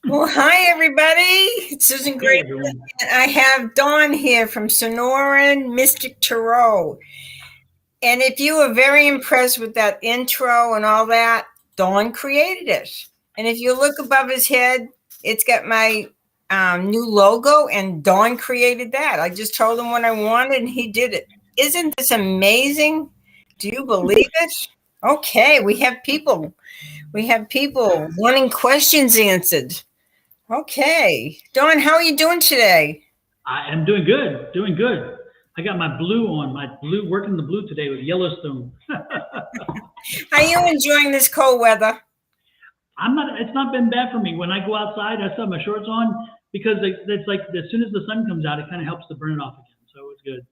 Well, hi, everybody. It's Susan Grayson. I have Don here from Sonoran Mystic Tarot. And if you were very impressed with that intro and all that, Don created it. And if you look above his head, it's got my new logo, and Don created that. I just told him what I wanted, and he did it. Isn't this amazing? Do you believe it? Okay, we have people. We have people wanting questions answered. Okay. Don, how are you doing today? I am doing good, doing good. I got my blue on, working the blue today with Yellowstone. Are you enjoying this cold weather? It's not been bad for me. When I go outside, I still have my shorts on because it's like as soon as the sun comes out, it kind of helps to burn it off again. So it's good.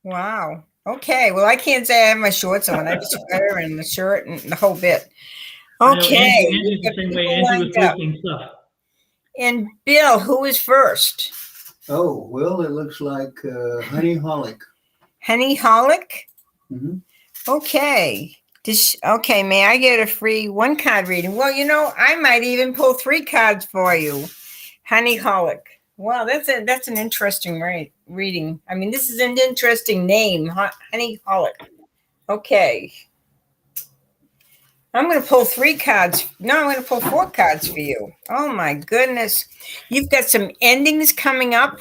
Wow. Okay. Well, I can't say I have my shorts on. I have a sweater and the shirt and the whole bit. Okay. Angie's the same way. Angie was posting stuff. And Bill, who is first? Oh, well, it looks like Honey Holic. Honey Holic? Mm-hmm. Okay. Okay, may I get a free one card reading? Well, I might even pull 3 cards for you. Honey Holic. Wow, that's an interesting reading. I mean, this is an interesting name, Honey Holic. Okay. I'm going to pull 3 cards. No, I'm going to pull 4 cards for you. Oh, my goodness. You've got some endings coming up,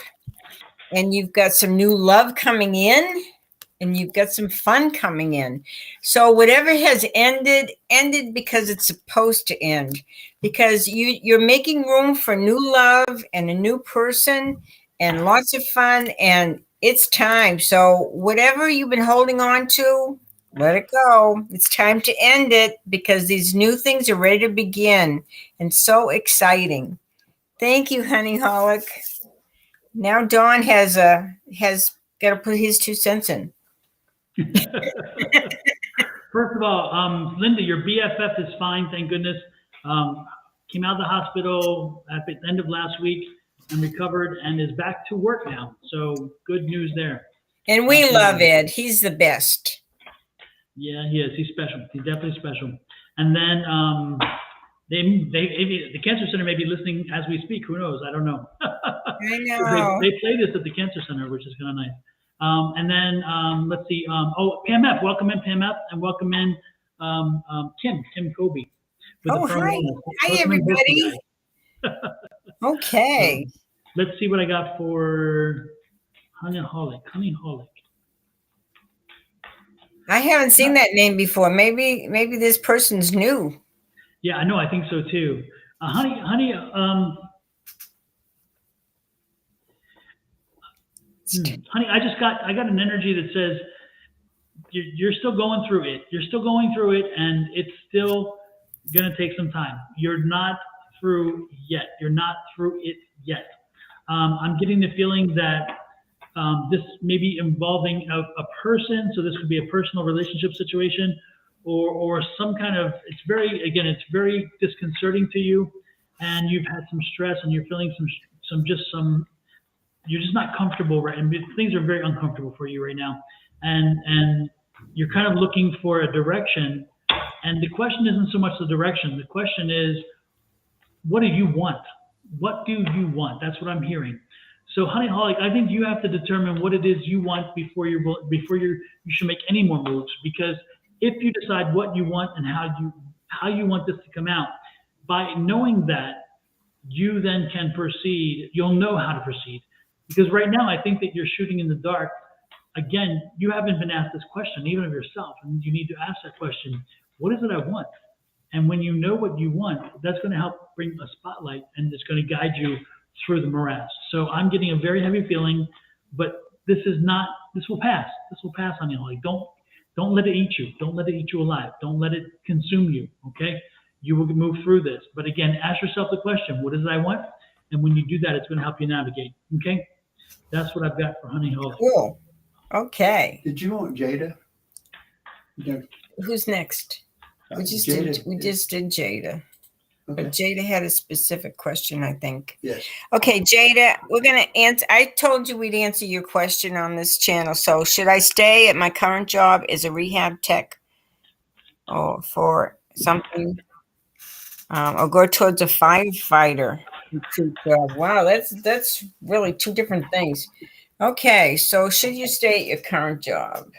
and you've got some new love coming in, and you've got some fun coming in. So whatever has ended because it's supposed to end, because you're making room for new love and a new person and lots of fun, and it's time. So whatever you've been holding on to, let it go. It's time to end it because these new things are ready to begin, and so exciting. Thank you, Honey Holic. Now Don has got to put his 2 cents in. First of all, Linda, your BFF is fine, thank goodness. Came out of the hospital at the end of last week and recovered and is back to work now. So good news there. And we love Ed. He's the best. Yeah, he is. He's special. He's definitely special. And then the Cancer Center may be listening as we speak. Who knows? I don't know. I know. They play this at the Cancer Center, which is kind of nice. And then let's see. Pam F. Welcome in, Pam F. And welcome in Tim Kobe. Oh, hi. Hi, everybody. Okay. Let's see what I got for Honey Holic. I haven't seen that name before. Maybe this person's new. Yeah, I know. I think so too. Honey, I got an energy that says you're still going through it. You're still going through it, and it's still gonna take some time. You're not through yet. You're not through it yet. I'm getting the feeling that this may be involving a person, so this could be a personal relationship situation, or some kind of. It's very disconcerting to you, and you've had some stress, and you're feeling some. You're just not comfortable, right? And things are very uncomfortable for you right now, and you're kind of looking for a direction. And the question isn't so much the direction. The question is, what do you want? What do you want? That's what I'm hearing. So, Honey Holic, I think you have to determine what it is you want before you should make any more moves. Because if you decide what you want and how you want this to come out, by knowing that, you then can proceed. You'll know how to proceed. Because right now, I think that you're shooting in the dark. Again, you haven't been asked this question, even of yourself, and you need to ask that question: what is it I want? And when you know what you want, that's going to help bring a spotlight, and it's going to guide you through the morass. So I'm getting a very heavy feeling, but this will pass. This will pass, Honey Holic. Don't let it eat you. Don't let it eat you alive. Don't let it consume you. Okay? You will move through this. But again, ask yourself the question, what is it I want? And when you do that, it's going to help you navigate. Okay? That's what I've got for Honey Holy. Cool. Okay. Did you want Jada? Yeah. Who's next? We just did Jada. Okay. But Jada had a specific question, I think. Yes. Okay, Jada, we're going to answer. I told you we'd answer your question on this channel. So, should I stay at my current job as a rehab tech or for something, or go towards a firefighter job? Wow, that's really two different things. Okay, so should you stay at your current job?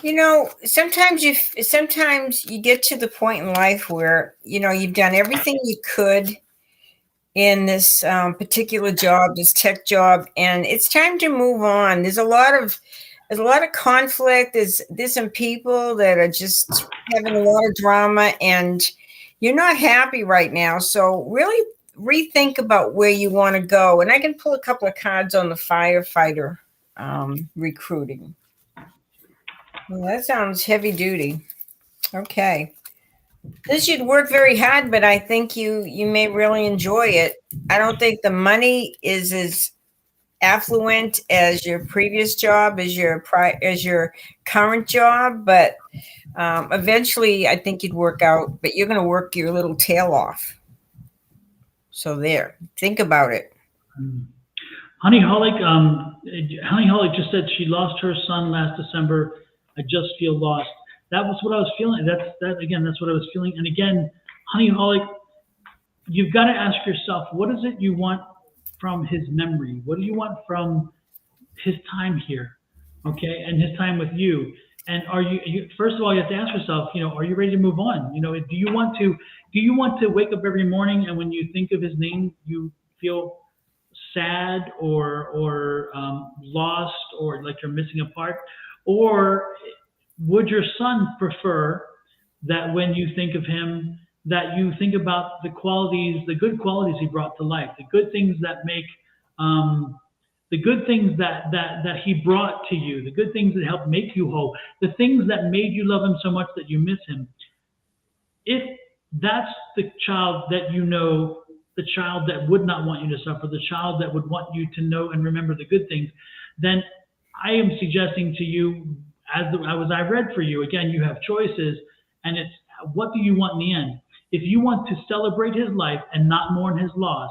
You know, sometimes you get to the point in life where, you know, you've done everything you could in this particular job, this tech job, and it's time to move on. There's a lot of conflict. There's some people that are just having a lot of drama, and you're not happy right now. So really rethink about where you want to go. And I can pull a couple of cards on the firefighter recruiting. Well, that sounds heavy duty. Okay. This should work very hard, but I think you may really enjoy it. I don't think the money is as affluent as your previous job, as your current job, but eventually I think you'd work out, but you're going to work your little tail off. So there, think about it. Honey Holic just said she lost her son last December. I just feel lost. That was what I was feeling. That's what I was feeling. And again, Honey Holic, you've got to ask yourself, what is it you want from his memory? What do you want from his time here? Okay, and his time with you. And are you first of all, you have to ask yourself, you know, are you ready to move on? You know, do you want to wake up every morning and when you think of his name, you feel sad or lost or like you're missing a part? Or would your son prefer that when you think of him, that you think about the qualities, the good qualities he brought to life, the good things that make, the good things that he brought to you, the good things that helped make you whole, the things that made you love him so much that you miss him? If that's the child that you know, the child that would not want you to suffer, the child that would want you to know and remember the good things, then I am suggesting to you, as I read for you, again, you have choices, and it's what do you want in the end? If you want to celebrate his life and not mourn his loss,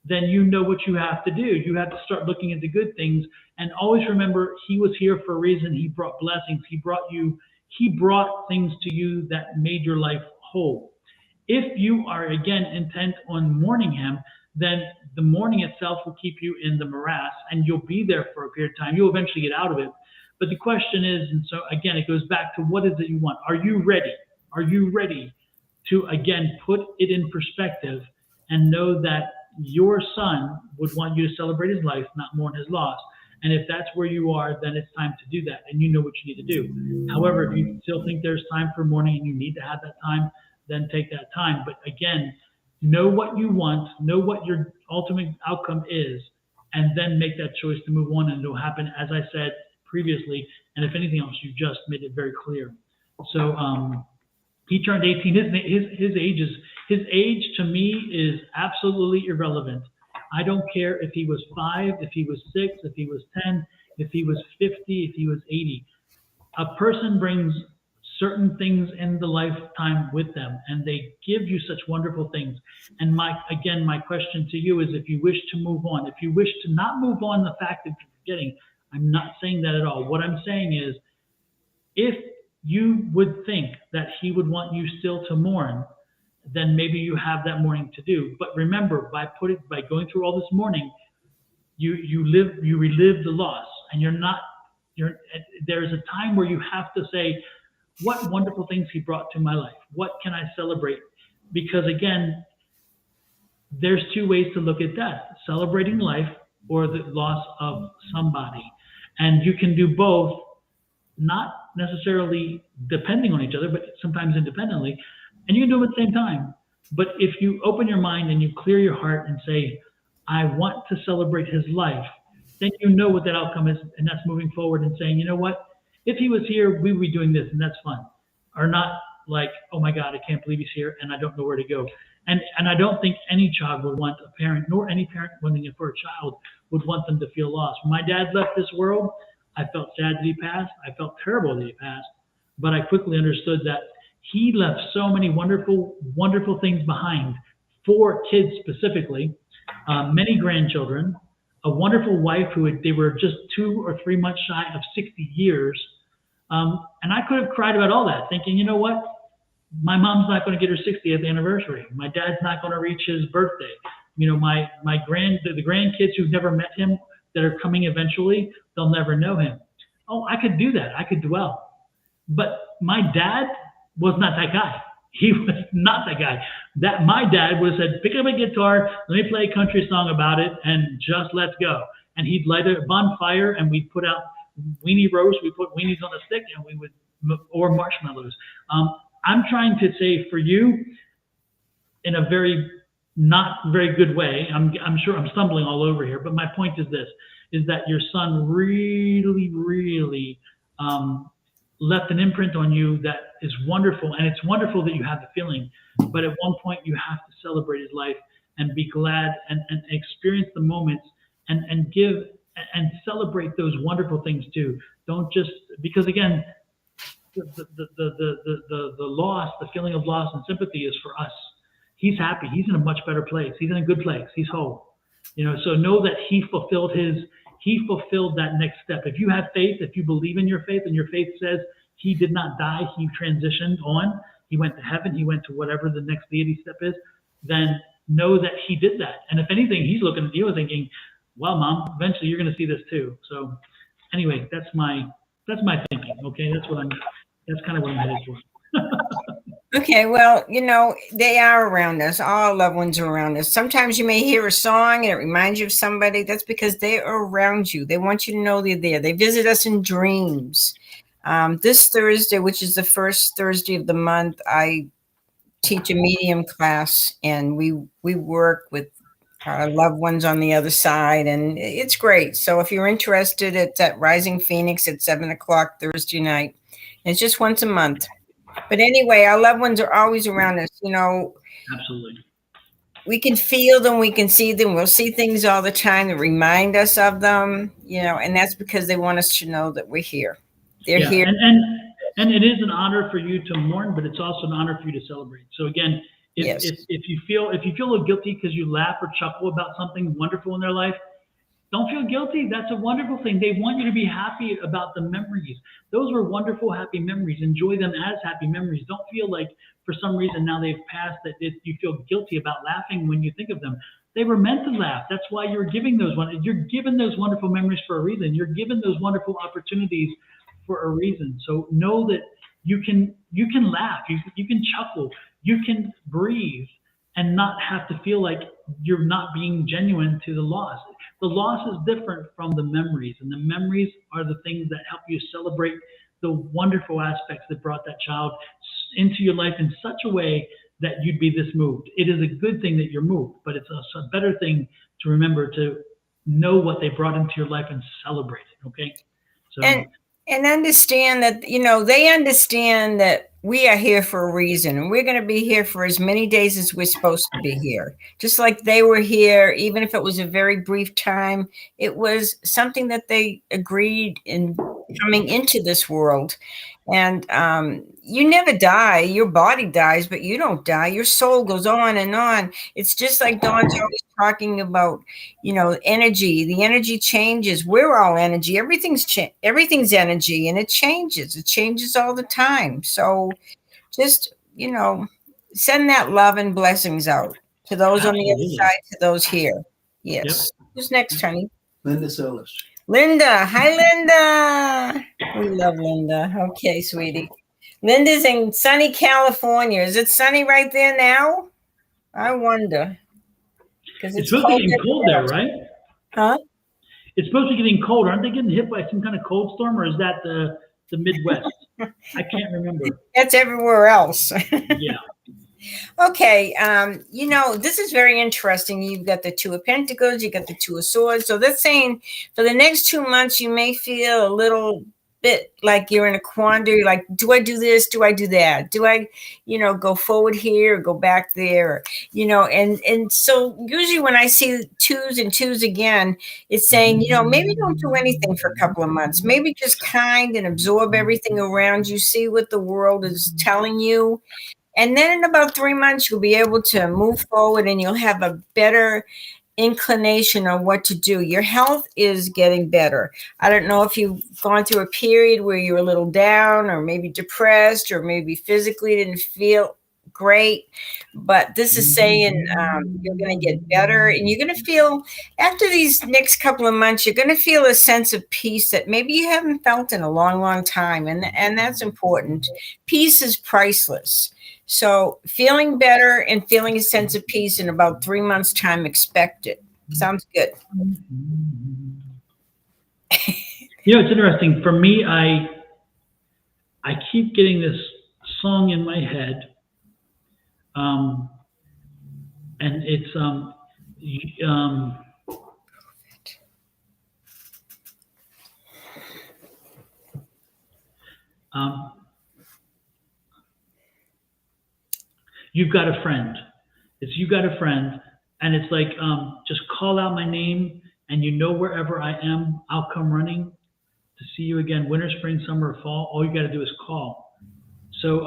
then you know what you have to do. You have to start looking at the good things, and always remember he was here for a reason. He brought blessings. He brought things to you that made your life whole. If you are, again, intent on mourning him, then the mourning itself will keep you in the morass, and you'll be there for a period of time. You'll eventually get out of it. But the question is, and so again, it goes back to what is it you want? Are you ready? Are you ready to, again, put it in perspective and know that your son would want you to celebrate his life, not mourn his loss? And if that's where you are, then it's time to do that, and you know what you need to do. However, if you still think there's time for mourning and you need to have that time, then take that time. But again, know what you want, know what your ultimate outcome is, and then make that choice to move on, and it'll happen, as I said previously. And if anything else, you just made it very clear. So he turned 18. His age to me is absolutely irrelevant. I don't care if he was 5, if he was 6, if he was 10, if he was 50, if he was 80. A person brings certain things in the lifetime with them, and they give you such wonderful things. And my question to you is, if you wish to move on, if you wish to not move on, the fact that you're forgetting, I'm not saying that at all. What I'm saying is, if you would think that he would want you still to mourn, then maybe you have that mourning to do. But remember, by going through all this mourning, you relive the loss, and there's a time where you have to say, what wonderful things he brought to my life. What can I celebrate? Because again, there's two ways to look at death: celebrating life or the loss of somebody. And you can do both, not necessarily depending on each other, but sometimes independently. And you can do them at the same time. But if you open your mind and you clear your heart and say, I want to celebrate his life, then you know what that outcome is, and that's moving forward and saying, you know what, if he was here, we would be doing this, and that's fun. Or not like, oh my God, I can't believe he's here, and I don't know where to go. And I don't think any child would want a parent, nor any parent wanting it for a child, would want them to feel lost. When my dad left this world, I felt sad that he passed. I felt terrible that he passed. But I quickly understood that he left so many wonderful, wonderful things behind for kids specifically, many grandchildren, a wonderful wife they were just 2 or 3 months shy of 60 years. And I could have cried about all that, thinking, you know what? My mom's not going to get her 60th anniversary. My dad's not going to reach his birthday. You know, the grandkids who've never met him that are coming eventually, they'll never know him. Oh, I could do that. I could dwell. But my dad was not that guy. He was not that guy. My dad said, pick up a guitar, let me play a country song about it, and just let's go. And he'd light a bonfire, and we'd put out weenie roast. We put weenies on a stick, and or marshmallows. I'm trying to say for you, in a not very good way. I'm sure I'm stumbling all over here, but my point is this: is that your son really, really left an imprint on you that is wonderful, and it's wonderful that you have the feeling. But at one point, you have to celebrate his life and be glad and experience the moments and give and celebrate those wonderful things too. Don't just because again. The loss, the feeling of loss and sympathy is for us. He's happy. He's in a much better place. He's in a good place. He's whole. You know, so know that he fulfilled that next step. If you have faith, if you believe in your faith, and your faith says he did not die, he transitioned on, he went to heaven, he went to whatever the next deity step is, then know that he did that. And if anything, he's looking at you and thinking, well, Mom, eventually you're going to see this too. So anyway, that's my thinking. Okay. That's kind of what I'm headed for. Okay, well, you know, they are around us. All loved ones are around us. Sometimes you may hear a song and it reminds you of somebody. That's because they are around you. They want you to know they're there. They visit us in dreams. This Thursday, which is the first Thursday of the month, I teach a medium class, and we work with our loved ones on the other side, and it's great. So if you're interested, it's at Rising Phoenix at 7:00 Thursday night. It's just once a month. But anyway, our loved ones are always around us. You know, Absolutely. We can feel them, we can see them. We'll see things all the time that remind us of them, you know, and that's because they want us to know that we're here. They're here. And it is an honor for you to mourn, but it's also an honor for you to celebrate. So again, if you feel a little guilty because you laugh or chuckle about something wonderful in their life, don't feel guilty. That's a wonderful thing. They want you to be happy about the memories. Those were wonderful, happy memories. Enjoy them as happy memories. Don't feel like for some reason now they've passed that you feel guilty about laughing when you think of them. They were meant to laugh. That's why you're giving you're given those wonderful memories for a reason. You're given those wonderful opportunities for a reason. So know that you can laugh, you can chuckle, you can breathe, and not have to feel like you're not being genuine to the loss. The loss is different from the memories, and the memories are the things that help you celebrate the wonderful aspects that brought that child into your life in such a way that you'd be this moved. It is a good thing that you're moved, but it's a better thing to remember to know what they brought into your life and celebrate it, okay? So, and understand that, you know, they understand that we are here for a reason, and we're going to be here for as many days as we're supposed to be here. Just like they were here, even if it was a very brief time, it was something that they agreed in coming into this world. And you never die. Your body dies, but you don't die. Your soul goes on and on. It's just like Don's always talking about, you know, energy. The energy changes. We're all energy. Everything's energy, and it changes. It changes all the time. So just, you know, send that love and blessings out to those on the other side, to those here. Yes. Yep. Who's next, honey? Linda Solis. Linda. Hi, Linda. We love Linda. Okay, sweetie. Linda's in sunny California. Is it sunny right there now? I wonder. Because it's supposed to be getting cold there, right? Huh? It's supposed to be getting cold. Aren't they getting hit by some kind of cold storm, or is that the Midwest? I can't remember. That's everywhere else. Yeah. Okay, this is very interesting. You've got the Two of Pentacles, you got the Two of Swords. So that's saying for the next 2 months, you may feel a little bit like you're in a quandary. Like, do I do this? Do I do that? Do I, go forward here or go back there? And so usually when I see twos and twos again, it's saying, maybe don't do anything for a couple of months. Maybe just kind and absorb everything around you. See what the world is telling you, and then in about 3 months, you'll be able to move forward and you'll have a better inclination on what to do. Your health is getting better. I don't know if you've gone through a period where you were a little down or maybe depressed or maybe physically didn't feel great, but this is saying you're going to get better, and you're going to feel, after these next couple of months, you're going to feel a sense of peace that maybe you haven't felt in a long, long time, and that's important. Peace is priceless. So feeling better and feeling a sense of peace in about 3 months' time, expect it. Sounds good. It's interesting. For me, I keep getting this song in my head. And it's you've got a friend. It's you got a friend, and it's like just call out my name, and wherever I am, I'll come running to see you again. Winter, spring, summer, or fall. All you got to do is call. So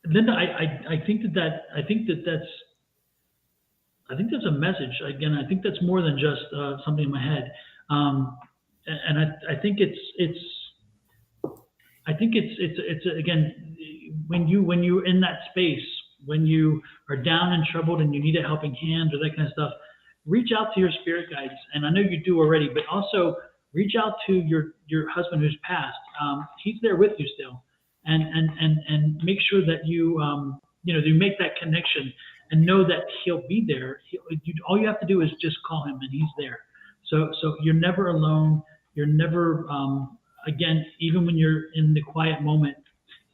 Linda, I think that's a message. Again, I think that's more than just something in my head. And I think it's again, when you're in that space, when you are down and troubled and you need a helping hand or that kind of stuff, reach out to your spirit guides. And I know you do already, but also reach out to your husband who's passed. He's there with you still. And make sure that you make that connection and know that he'll be there. All you have to do is just call him and he's there. So you're never alone. You're never, again, even when you're in the quiet moment,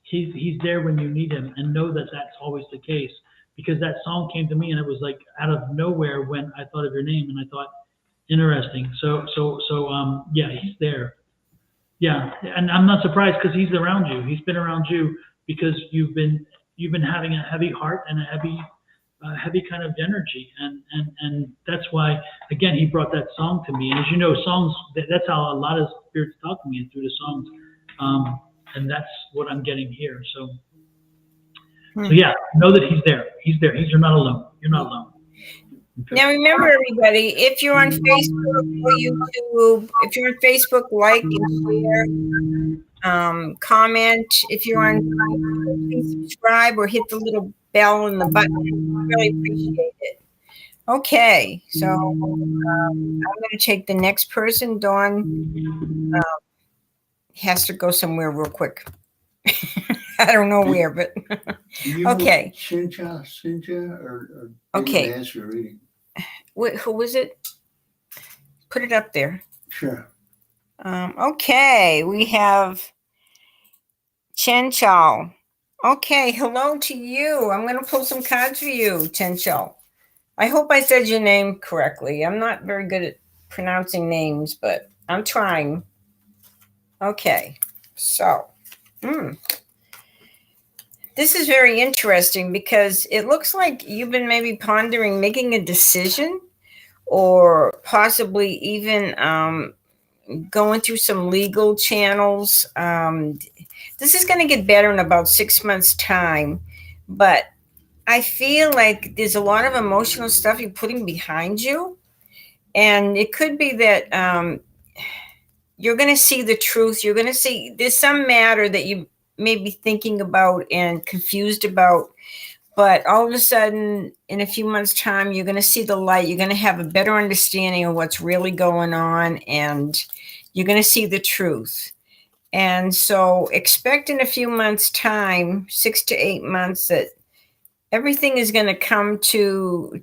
he's there when you need him, and know that that's always the case, because that song came to me and it was like out of nowhere when I thought of your name, and I thought, interesting. So yeah, he's there. Yeah, and I'm not surprised because he's around you. He's been around you because you've been having a heavy heart and a heavy kind of energy, and that's why, again, he brought that song to me. And as you know, songs, that's how a lot of spirits talk to me, through the songs, and that's what I'm getting here. So yeah, know that he's there. He's there. You're not alone. You're not alone. Okay. Now, remember, everybody, if you're on Facebook or YouTube, if you're on Facebook, like and share, comment. If you're on Facebook, please subscribe or hit the little bell and the button. I really appreciate it. Okay, so I'm going to take the next person. Dawn has to go somewhere real quick. I don't know where, but okay. Cynthia, or okay. Answer reading. Who was it? Put it up there. Sure. Okay, we have Chen Chao. Okay, hello to you. I'm going to pull some cards for you, Chen Chao. I hope I said your name correctly. I'm not very good at pronouncing names, but I'm trying. Okay, so this is very interesting because it looks like you've been maybe pondering making a decision, or possibly even going through some legal channels. This is going to get better in about 6 months' time, but I feel like there's a lot of emotional stuff you're putting behind you, and it could be that you're going to see the truth. You're going to see there's some matter that you may be thinking about and confused about, but all of a sudden, in a few months' time, you're going to see the light. You're going to have a better understanding of what's really going on, and you're going to see the truth. And so expect in a few months' time, 6 to 8 months, that everything is going to come to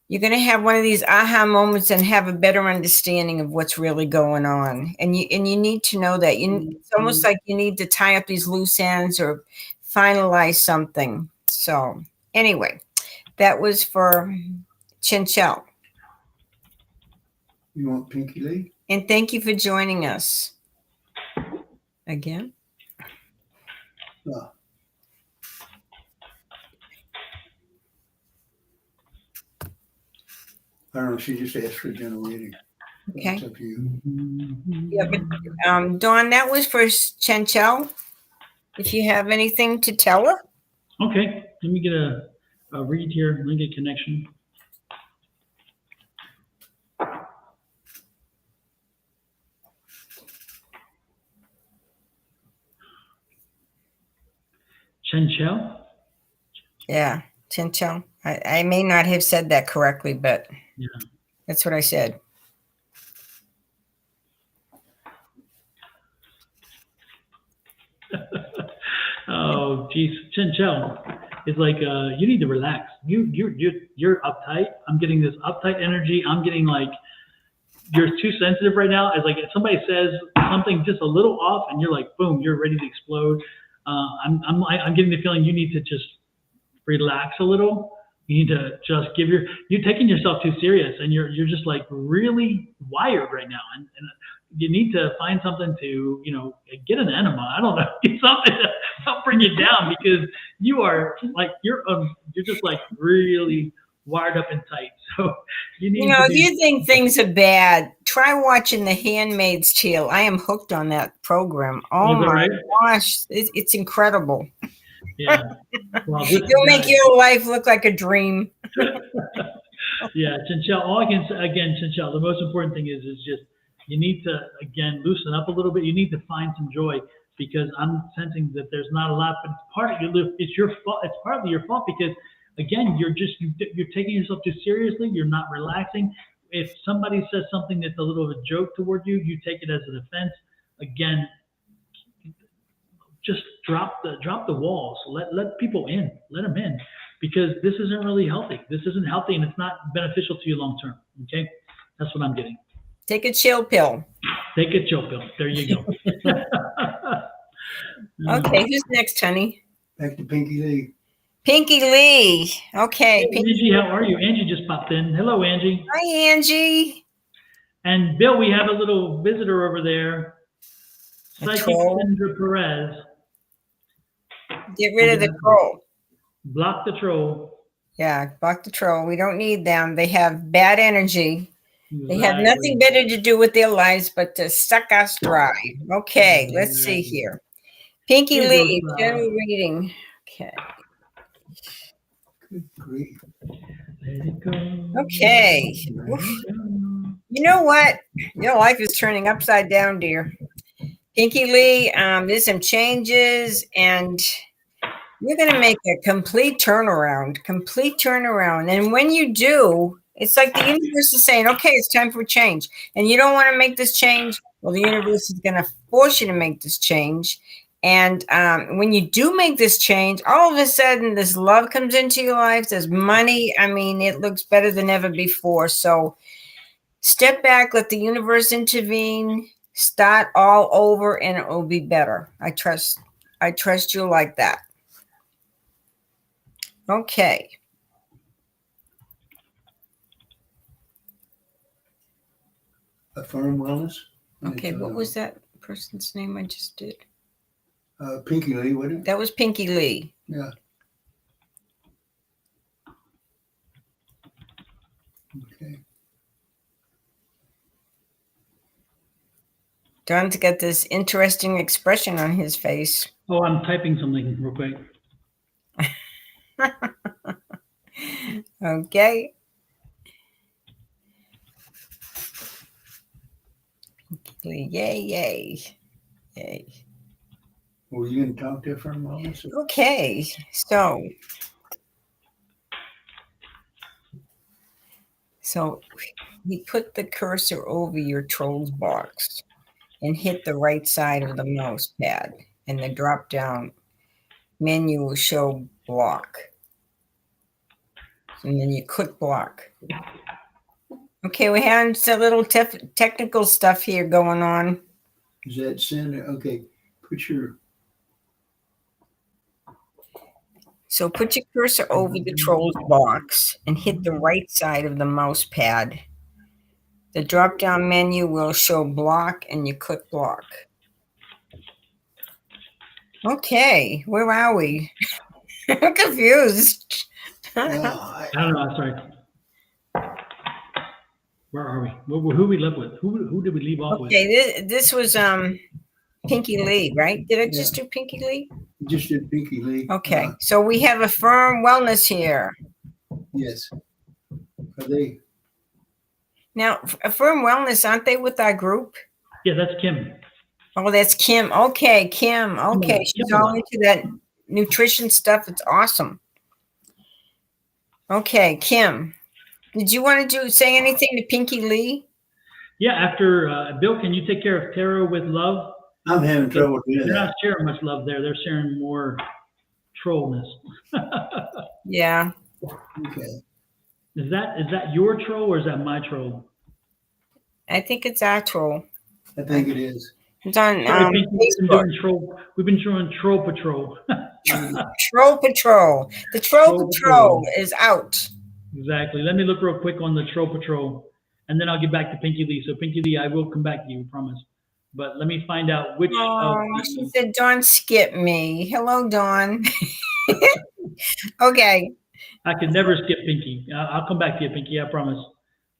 you're going to have one of these aha moments and have a better understanding of what's really going on. And you need to know that. It's almost like you need to tie up these loose ends or finalize something. So anyway, that was for Chinchell. You want Pinky Lee? And thank you for joining us again. Oh. I don't know. She just asked for a general reading. Okay. It's up to you. Yeah, but Dawn, that was for Chinchell. If you have anything to tell her. Okay, let me get a read here. Let me get connection. Chenchel? Yeah, Chinchell. I may not have said that correctly, but Yeah. that's what I said. Oh, geez, Chenchel is like you need to relax. You're uptight. I'm getting this uptight energy. I'm getting like you're too sensitive right now. It's like if somebody says something just a little off, and you're like, boom, you're ready to explode. I'm getting the feeling you need to just relax a little. You need to just you're taking yourself too serious, and you're just like really wired right now, and you need to find something to get an enema. I don't know, get something to help bring you down because you are like you're just like really wired up and tight. So you need to If you think things are bad, try watching The Handmaid's Tale. I am hooked on that program. Oh is that my right? gosh, it's incredible. Yeah. Well, this You'll make your life look like a dream. Yeah, Chinchell. All I can say again, Chinchell. The most important thing is just you need to again loosen up a little bit. You need to find some joy because I'm sensing that there's not a lot, but it's part of your. It's your fault. It's partly your fault because again, you're taking yourself too seriously. You're not relaxing. If somebody says something that's a little of a joke toward you, you take it as an offense. Again, just drop the walls. Let people in. Let them in, because this isn't really healthy. This isn't healthy, and it's not beneficial to you long term. Okay, that's what I'm getting. Take a chill pill. Take a chill pill. There you go. Okay, who's next, honey? Back to Pinky Lee. Pinky Lee. Okay. Hey, Angie, how are you? Angie just popped in. Hello, Angie. Hi, Angie. And Bill, we have a little visitor over there. Psychic troll. Sandra Perez. Get rid of the troll. Block the troll. Yeah, block the troll. We don't need them. They have bad energy. They have Exactly. nothing better to do with their lives but to suck us dry. Okay, let's see here. Pinky Here Lee, goes, general reading. Okay. Good grief. Let it go. Okay. Let it go. You know what? Your life is turning upside down, dear. Pinky Lee, there's some changes, and you're going to make a complete turnaround. And when you do, it's like the universe is saying, okay, it's time for change. And you don't want to make this change. Well, the universe is going to force you to make this change. And when you do make this change, all of a sudden, this love comes into your life. There's money. I mean, it looks better than ever before. So step back, let the universe intervene, start all over, and it will be better. I trust you like that. Okay. Affirm Wellness. Okay, what was that person's name I just did? Pinky Lee, wasn't it? That was Pinky Lee. Yeah. Okay. Don's got this interesting expression on his face. Oh, I'm typing something real quick. Okay. Yay. Were you going to talk to Affirm Wellness? Okay, so we put the cursor over your trolls box and hit the right side of the mouse pad, and the drop down menu will show block. And then you click block. Okay, we have some little technical stuff here going on. Is that send? Okay. Put your So put your cursor over the troll's box and hit the right side of the mouse pad. The drop-down menu will show block and you click block. Okay, where are we? I'm confused. I I don't know. I'm sorry. Where are we? Who we left with? Who did we leave off with? Okay, this was Pinky Lee, right? Did I just do Pinky Lee? just did Pinky Lee. Okay, so we have Affirm Wellness here. Yes. Are they? Now, Affirm Wellness, aren't they with our group? Yeah, that's Kim. Oh, that's Kim. Okay, Kim. Okay, she's all into that nutrition stuff. It's awesome. Okay, Kim. Did you want to say anything to Pinky Lee? Yeah, after Bill, can you take care of Tarot with love? I'm having trouble doing They're that. not sharing much love there. They're sharing more trollness. Yeah. Okay. Is that your troll or is that my troll? I think it's our troll. I think it is. It's on Sorry, Facebook. We've been doing troll patrol. Troll Patrol. The Troll Troll Patrol Patrol. is out. Exactly. Let me look real quick on the troll patrol, and then I'll get back to Pinky Lee. So Pinky Lee, I will come back to you, promise. But let me find out which Oh, of she the, said, Dawn skipped me. Hello, Dawn. Okay. I can never skip Pinky. I'll come back to you, Pinky. I promise.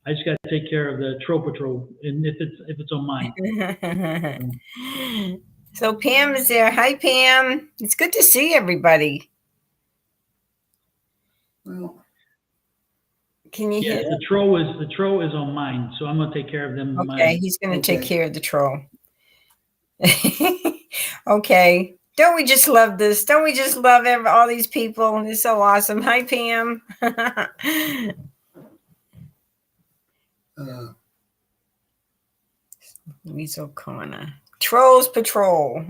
I just got to take care of the troll patrol, and if it's on mine. So Pam is there. Hi, Pam. It's good to see everybody. Well, Can you Yeah, hear? the troll is on mine, so I'm gonna take care of them. Okay, Mine. he's going to take Okay. care of the troll. Okay. Don't we just love this? Don't we just love all these people? It's so awesome. Hi, Pam. Louise O'Connor. Trolls Patrol.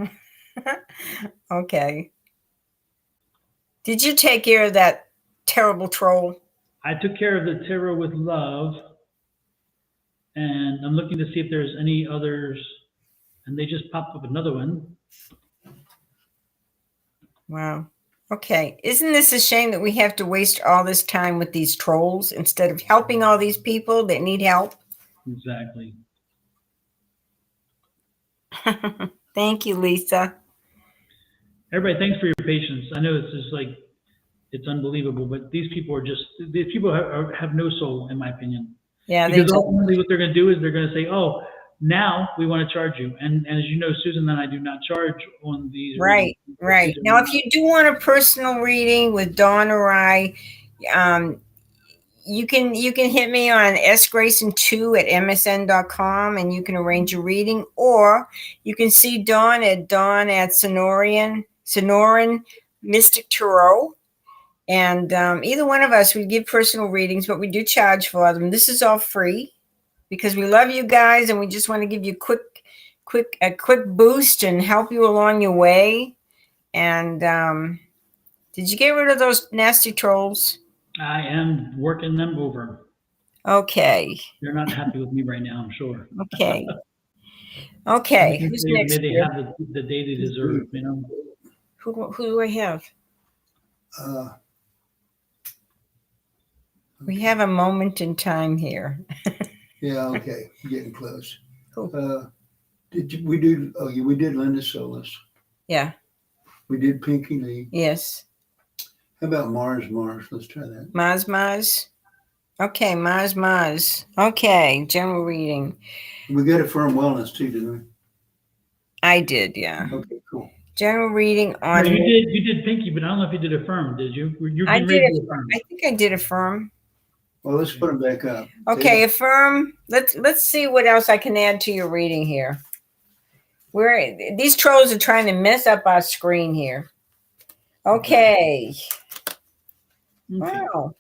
Okay. Did you take care of that terrible troll? I took care of the tarot with love, and I'm looking to see if there's any others, and they just popped up another one. Wow. Okay. Isn't this a shame that we have to waste all this time with these trolls instead of helping all these people that need help? Exactly. Thank you, Lisa. Everybody, thanks for your patience. I know it's just like, it's unbelievable, but these people have no soul, in my opinion. Yeah, they Because just, ultimately what they're going to do is they're going to say, oh, now we want to charge you. And as you know, Susan and I do not charge on these. right, readings. right. Now, if you do want a personal reading with Dawn or I, you can hit me on sgrayson2@msn.com and you can arrange a reading, or you can see Dawn at Sonoran Mystic Tarot. And either one of us, we give personal readings, but we do charge for them. This is all free because we love you guys and we just want to give you a quick boost and help you along your way. And did you get rid of those nasty trolls? I am working them over. Okay. They're not happy with me right now, I'm sure. Okay. Okay. Who's Maybe next? they Here? have the day they deserve, you know. Who do I have? We have a moment in time here. yeah, okay. Getting close. Who? We did Linda Solis. Yeah. We did Pinky Lee. Yes. How about Mars? Let's try that. Mars. Okay, Mars. Okay, general reading. We got Affirm Wellness too, didn't we? I did, yeah. Okay, cool. General reading No, on. you did Pinky, but I don't know if you did Affirm, did you? I did. I think I did Affirm. Well, let's put them back up. Okay, Affirm. Let's see what else I can add to your reading here. These trolls are trying to mess up our screen here. Okay. Wow.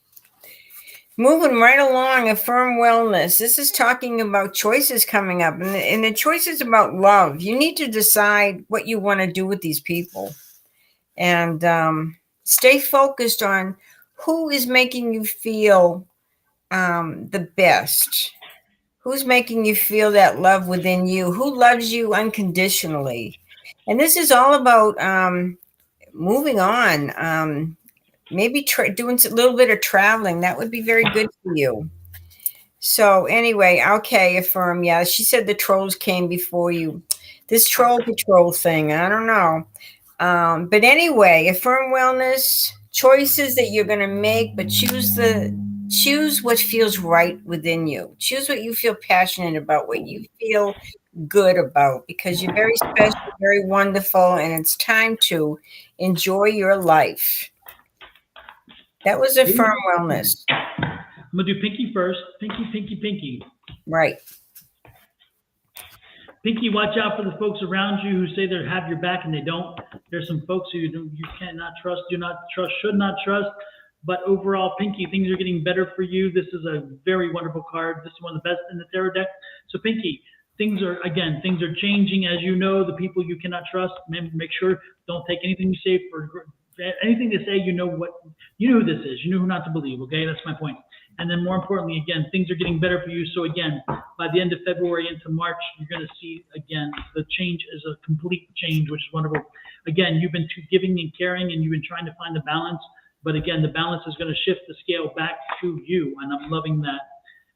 Moving right along, Affirm Wellness. This is talking about choices coming up, and the choice is about love. You need to decide what you want to do with these people, and stay focused on who is making you feel the best. Who's making you feel that love within you? Who loves you unconditionally? And this is all about moving on. maybe doing a little bit of traveling. That would be very good for you. So anyway, okay, affirm. Yeah, she said the trolls came before you. This troll patrol thing, I don't know. But anyway, affirm wellness, choices that you're going to make, but choose what feels right within you. Choose what you feel passionate about, what you feel good about, because you're very special, very wonderful, and it's time to enjoy your life. That was affirm wellness. I'm gonna do Pinky first. Pinky. Right. Pinky, watch out for the folks around you who say they have your back and they don't. There's some folks who you cannot trust, do not trust, should not trust. But overall, Pinky, things are getting better for you. This is a very wonderful card. This is one of the best in the tarot deck. So Pinky, things are changing. As you know, the people you cannot trust, make sure don't take anything you say for anything they say. You know who this is. You know who not to believe. Okay, that's my point. And then more importantly, again, things are getting better for you. So again, by the end of February into March, you're going to see, again, the change is a complete change, which is wonderful. Again, you've been too giving and caring, and you've been trying to find the balance. But again, the balance is going to shift the scale back to you, and I'm loving that.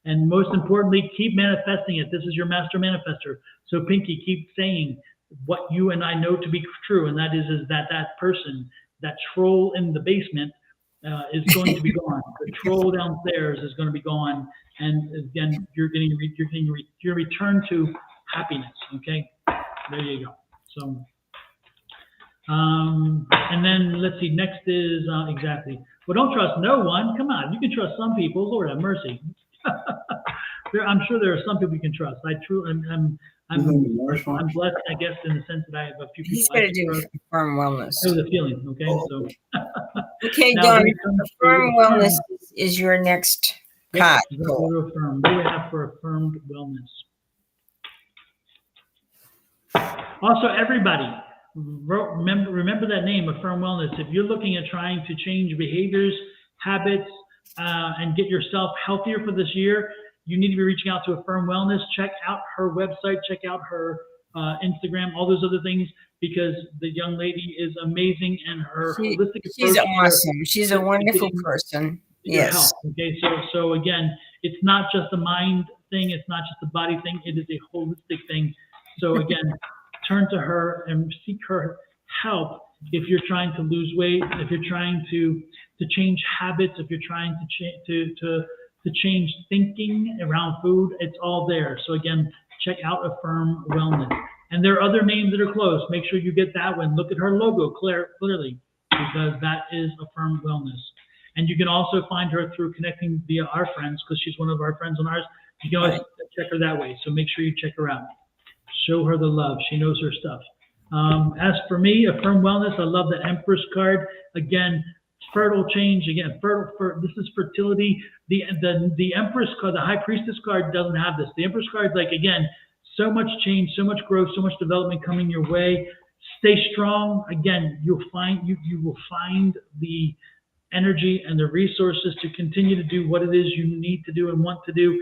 And most importantly, keep manifesting it. This is your master manifester. So Pinky, keep saying what you and I know to be true, and that is that person, that troll in the basement, is going to be gone. The troll downstairs is going to be gone, and again, you're return to happiness. Okay, there you go. So, and then let's see. Next is exactly. Well, don't trust no one. Come on, you can trust some people. Lord have mercy. I'm sure there are some people you can trust. I'm blessed, I guess, in the sense that I have a few people. He's got to do affirm wellness. That was a feeling, okay? So. Okay, Don, affirm wellness is your next card. Go to affirm. What do we have for affirmed wellness? Also, everybody, remember that name, affirm wellness. If you're looking at trying to change behaviors, habits, and get yourself healthier for this year, you need to be reaching out to Affirm Wellness. Check out her website, check out her Instagram, all those other things, because the young lady is amazing, and her holistic approach. She's awesome. She's a wonderful person. Yes. Health, okay, so again, it's not just a mind thing, it's not just a body thing, it is a holistic thing. So again, turn to her and seek her help if you're trying to lose weight, if you're trying to change habits, if you're trying to change thinking around food, it's all there. So again, check out Affirm Wellness. And there are other names that are close. Make sure you get that one. Look at her logo clearly, because that is Affirm Wellness. And you can also find her through connecting via our friends, because she's one of our friends on ours. You can always check her that way. So make sure you check her out. Show her the love. She knows her stuff. As for me, Affirm Wellness, I love the Empress card. Again, fertile change. Again, this is fertility. The Empress card, the High Priestess card doesn't have this. The Empress card, like, again, so much change, so much growth, so much development coming your way. Stay strong. Again, you will find the energy and the resources to continue to do what it is you need to do and want to do.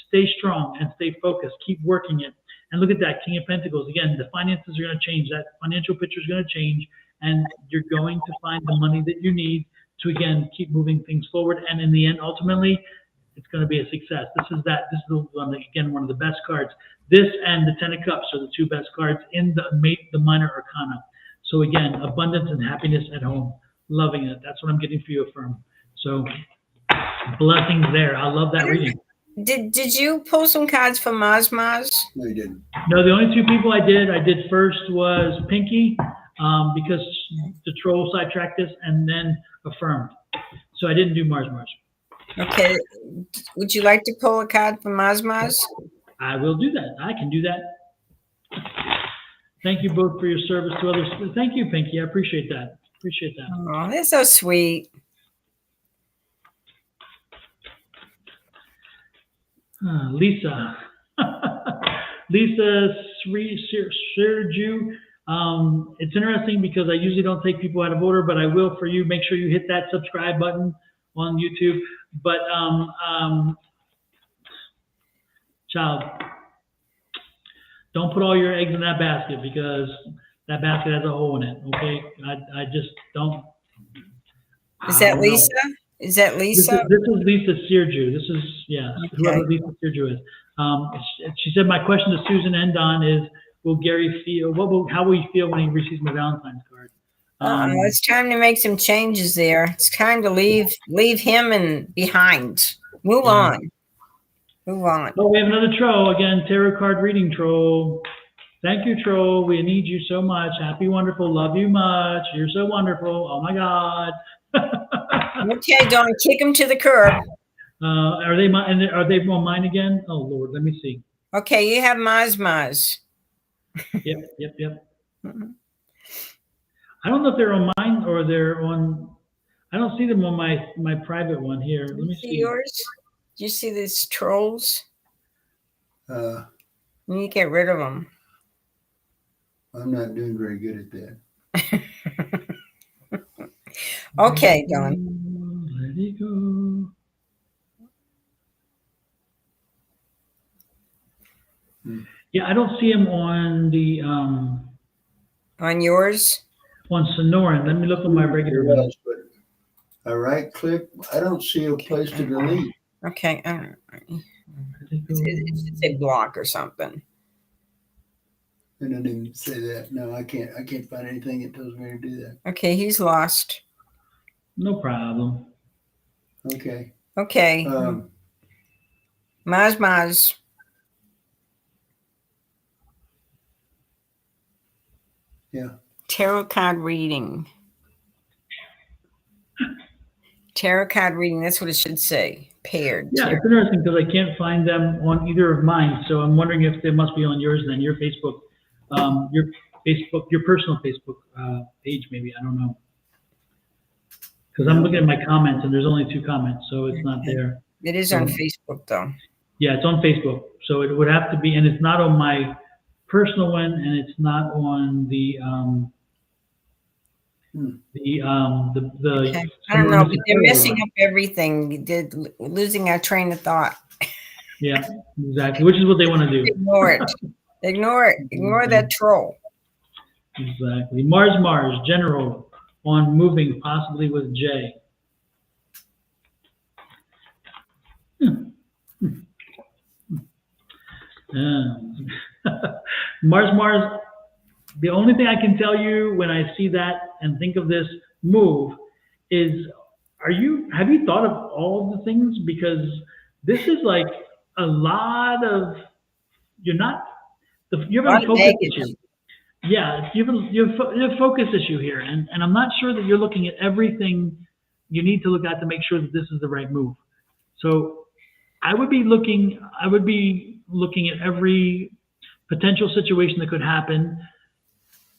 Stay strong and stay focused. Keep working it. And look at that, King of Pentacles. Again, the finances are going to change. That financial picture is going to change, and you're going to find the money that you need to, again, keep moving things forward. And in the end, ultimately, it's going to be a success. This is again, one of the best cards. This and the Ten of Cups are the two best cards in the minor arcana. So again, abundance and happiness at home. Loving it. That's what I'm getting for you, Affirm. So blessings there. I love that reading. Did you pull some cards for Maz? No, you didn't. No, the only two people I did first was Pinky, because the troll sidetracked us, and then Affirmed. So I didn't do Mars. Okay. Would you like to pull a card for Maz? I will do that. I can do that. Thank you both for your service to others. Thank you, Pinky. I appreciate that. Oh, they're so sweet. Lisa. Lisa Sergiu. It's interesting because I usually don't take people out of order, but I will for you. Make sure you hit that subscribe button on YouTube. But child, don't put all your eggs in that basket, because that basket has a hole in it. Okay, I just don't. Is that don't know. Lisa? Is that Lisa? This is Lisa Searju. This is, yeah, whoever Okay. Lisa Searju is. She said, my question to Susan and Don is, will Gary feel, how will he feel when he receives my Valentine's card? It's time to make some changes there. It's time to leave him and behind. Move Yeah. on. Move on. Oh, we have another troll again, tarot card reading troll. Thank you, troll. We need you so much. Happy, wonderful. Love you much. You're so wonderful. Oh my God. Okay, Dawn, kick him to the curb. Are they mine? Are they on mine again? Oh Lord, let me see. Okay, you have Maz. Yep. I don't know if they're on mine or they're on. I don't see them on my private one here. Let me see. Yours? Do you see these trolls? Uh, You need to get rid of them. I'm not doing very good at that. Okay, Dawn. Let it go. Yeah, I don't see him on the On yours? on Sonoran. Let me look on my regular one. But I right click. I don't see a place to delete. Okay. It should say block or something. It doesn't even say that. No, I can't find anything that tells me to do that. Okay, he's lost. No problem. Okay. Okay. Maz. Yeah. Tarot card reading. Tarot card reading, that's what it should say. Paired. Yeah, it's interesting because I can't find them on either of mine. So I'm wondering if they must be on yours then, your Facebook, your personal Facebook page, maybe. I don't know. Because I'm looking at my comments and there's only 2 comments, so it's not there. It is on Facebook though. Yeah, it's on Facebook. So it would have to be, and it's not on my personal one, and it's not on the Okay. I don't know, but they're messing up everything. They're losing our train of thought. Yeah, exactly. Which is what they want to do. Ignore it. Ignore that troll. Exactly. Mars, general on moving, possibly with J. Mars, the only thing I can tell you when I see that and think of this move is, have you thought of all of the things? Because this is like a lot of, you have a focus issue. Yeah, you have a focus issue here, and I'm not sure that you're looking at everything you need to look at to make sure that this is the right move. So I would be looking at every potential situation that could happen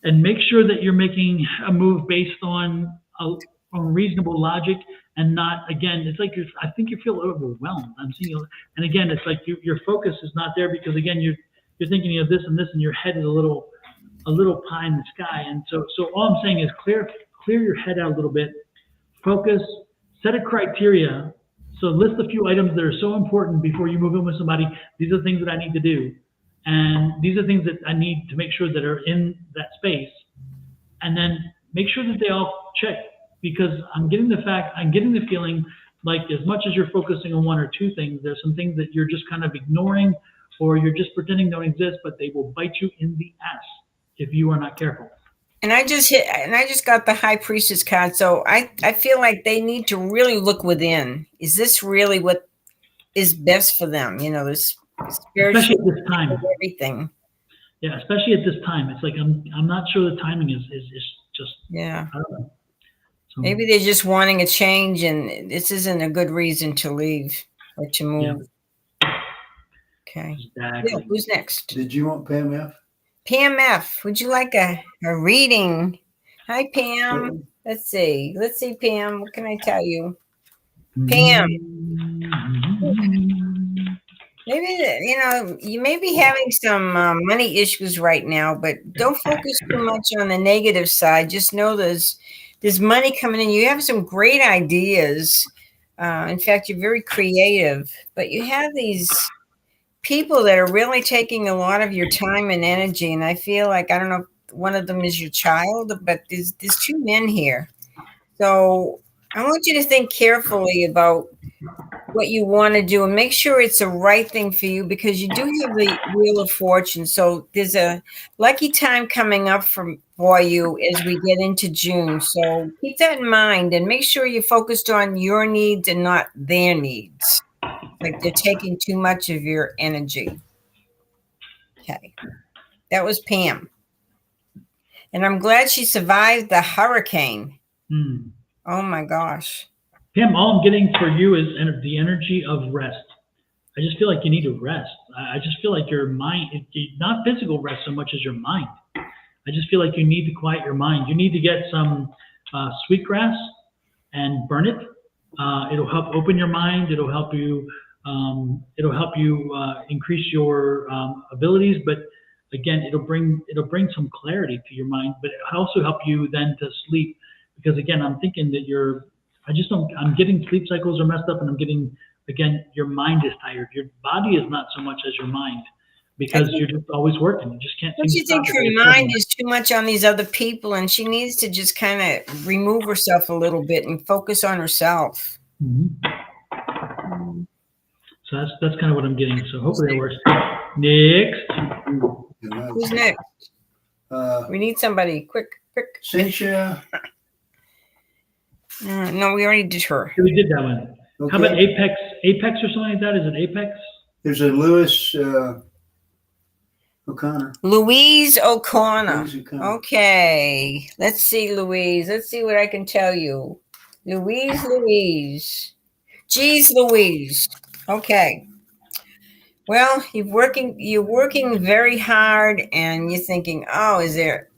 and make sure that you're making a move based on reasonable logic and not, again, it's like I think you feel overwhelmed. I'm seeing, and again, it's like your focus is not there because again, you're thinking of this and this, and your head is a little pie in the sky. And so all I'm saying is clear your head out a little bit, focus, set a criteria. So list a few items that are so important before you move in with somebody. These are things that I need to do. And these are things that I need to make sure that are in that space. And then make sure that they all check, because I'm getting the feeling like as much as you're focusing on 1 or 2 things, there's some things that you're just kind of ignoring or you're just pretending don't exist, but they will bite you in the ass if you are not careful. And I just got the High Priestess card. So I feel like they need to really look within. Is this really what is best for them? This spiritual, especially at this time, everything. Yeah, especially at this time. It's like I'm not sure the timing is just, yeah. I don't know. So, maybe they're just wanting a change, and this isn't a good reason to leave or to move. Yeah. Okay. Exactly. Yeah, who's next? Did you want Pam F? Pam F, would you like a reading? Hi, Pam. Let's see, Pam. What can I tell you? Pam. Maybe, you may be having some money issues right now, but don't focus too much on the negative side. Just know there's money coming in. You have some great ideas. In fact, you're very creative, but you have these people that are really taking a lot of your time and energy. And I feel like, I don't know if one of them is your child, but there's 2 men here. So I want you to think carefully about what you want to do and make sure it's the right thing for you, because you do have the Wheel of Fortune. So there's a lucky time coming up for you as we get into June. So keep that in mind and make sure you're focused on your needs and not their needs. Like they're taking too much of your energy. Okay. That was Pam. And I'm glad she survived the hurricane. Oh my gosh. Pam, all I'm getting for you is the energy of rest. I just feel like you need to rest. I just feel like your mind, not physical rest so much as your mind. I just feel like you need to quiet your mind. You need to get some sweetgrass and burn it. It'll help open your mind. It'll help you. Increase your abilities. But again, it'll bring some clarity to your mind. But it'll also help you then to sleep. Because again, I'm thinking that I'm getting sleep cycles are messed up, and I'm getting, again, your mind is tired. Your body is not so much as your mind, because you're just always working. You just can't. Don't you think her mind is too much on these other people, and she needs to just kind of remove herself a little bit and focus on herself? So that's kind of what I'm getting. So hopefully that works. Next. Who's next? We need somebody quick. Cynthia. No, we already did her. We did that one. Okay. How about Apex or something like that? Is it Apex? There's a Louis O'Connor. Louise O'Connor. Louise O'Connor. Okay. Let's see, Louise. Let's see what I can tell you. Louise. Geez, Louise. Okay. Well, you're working very hard, and you're thinking, oh, is it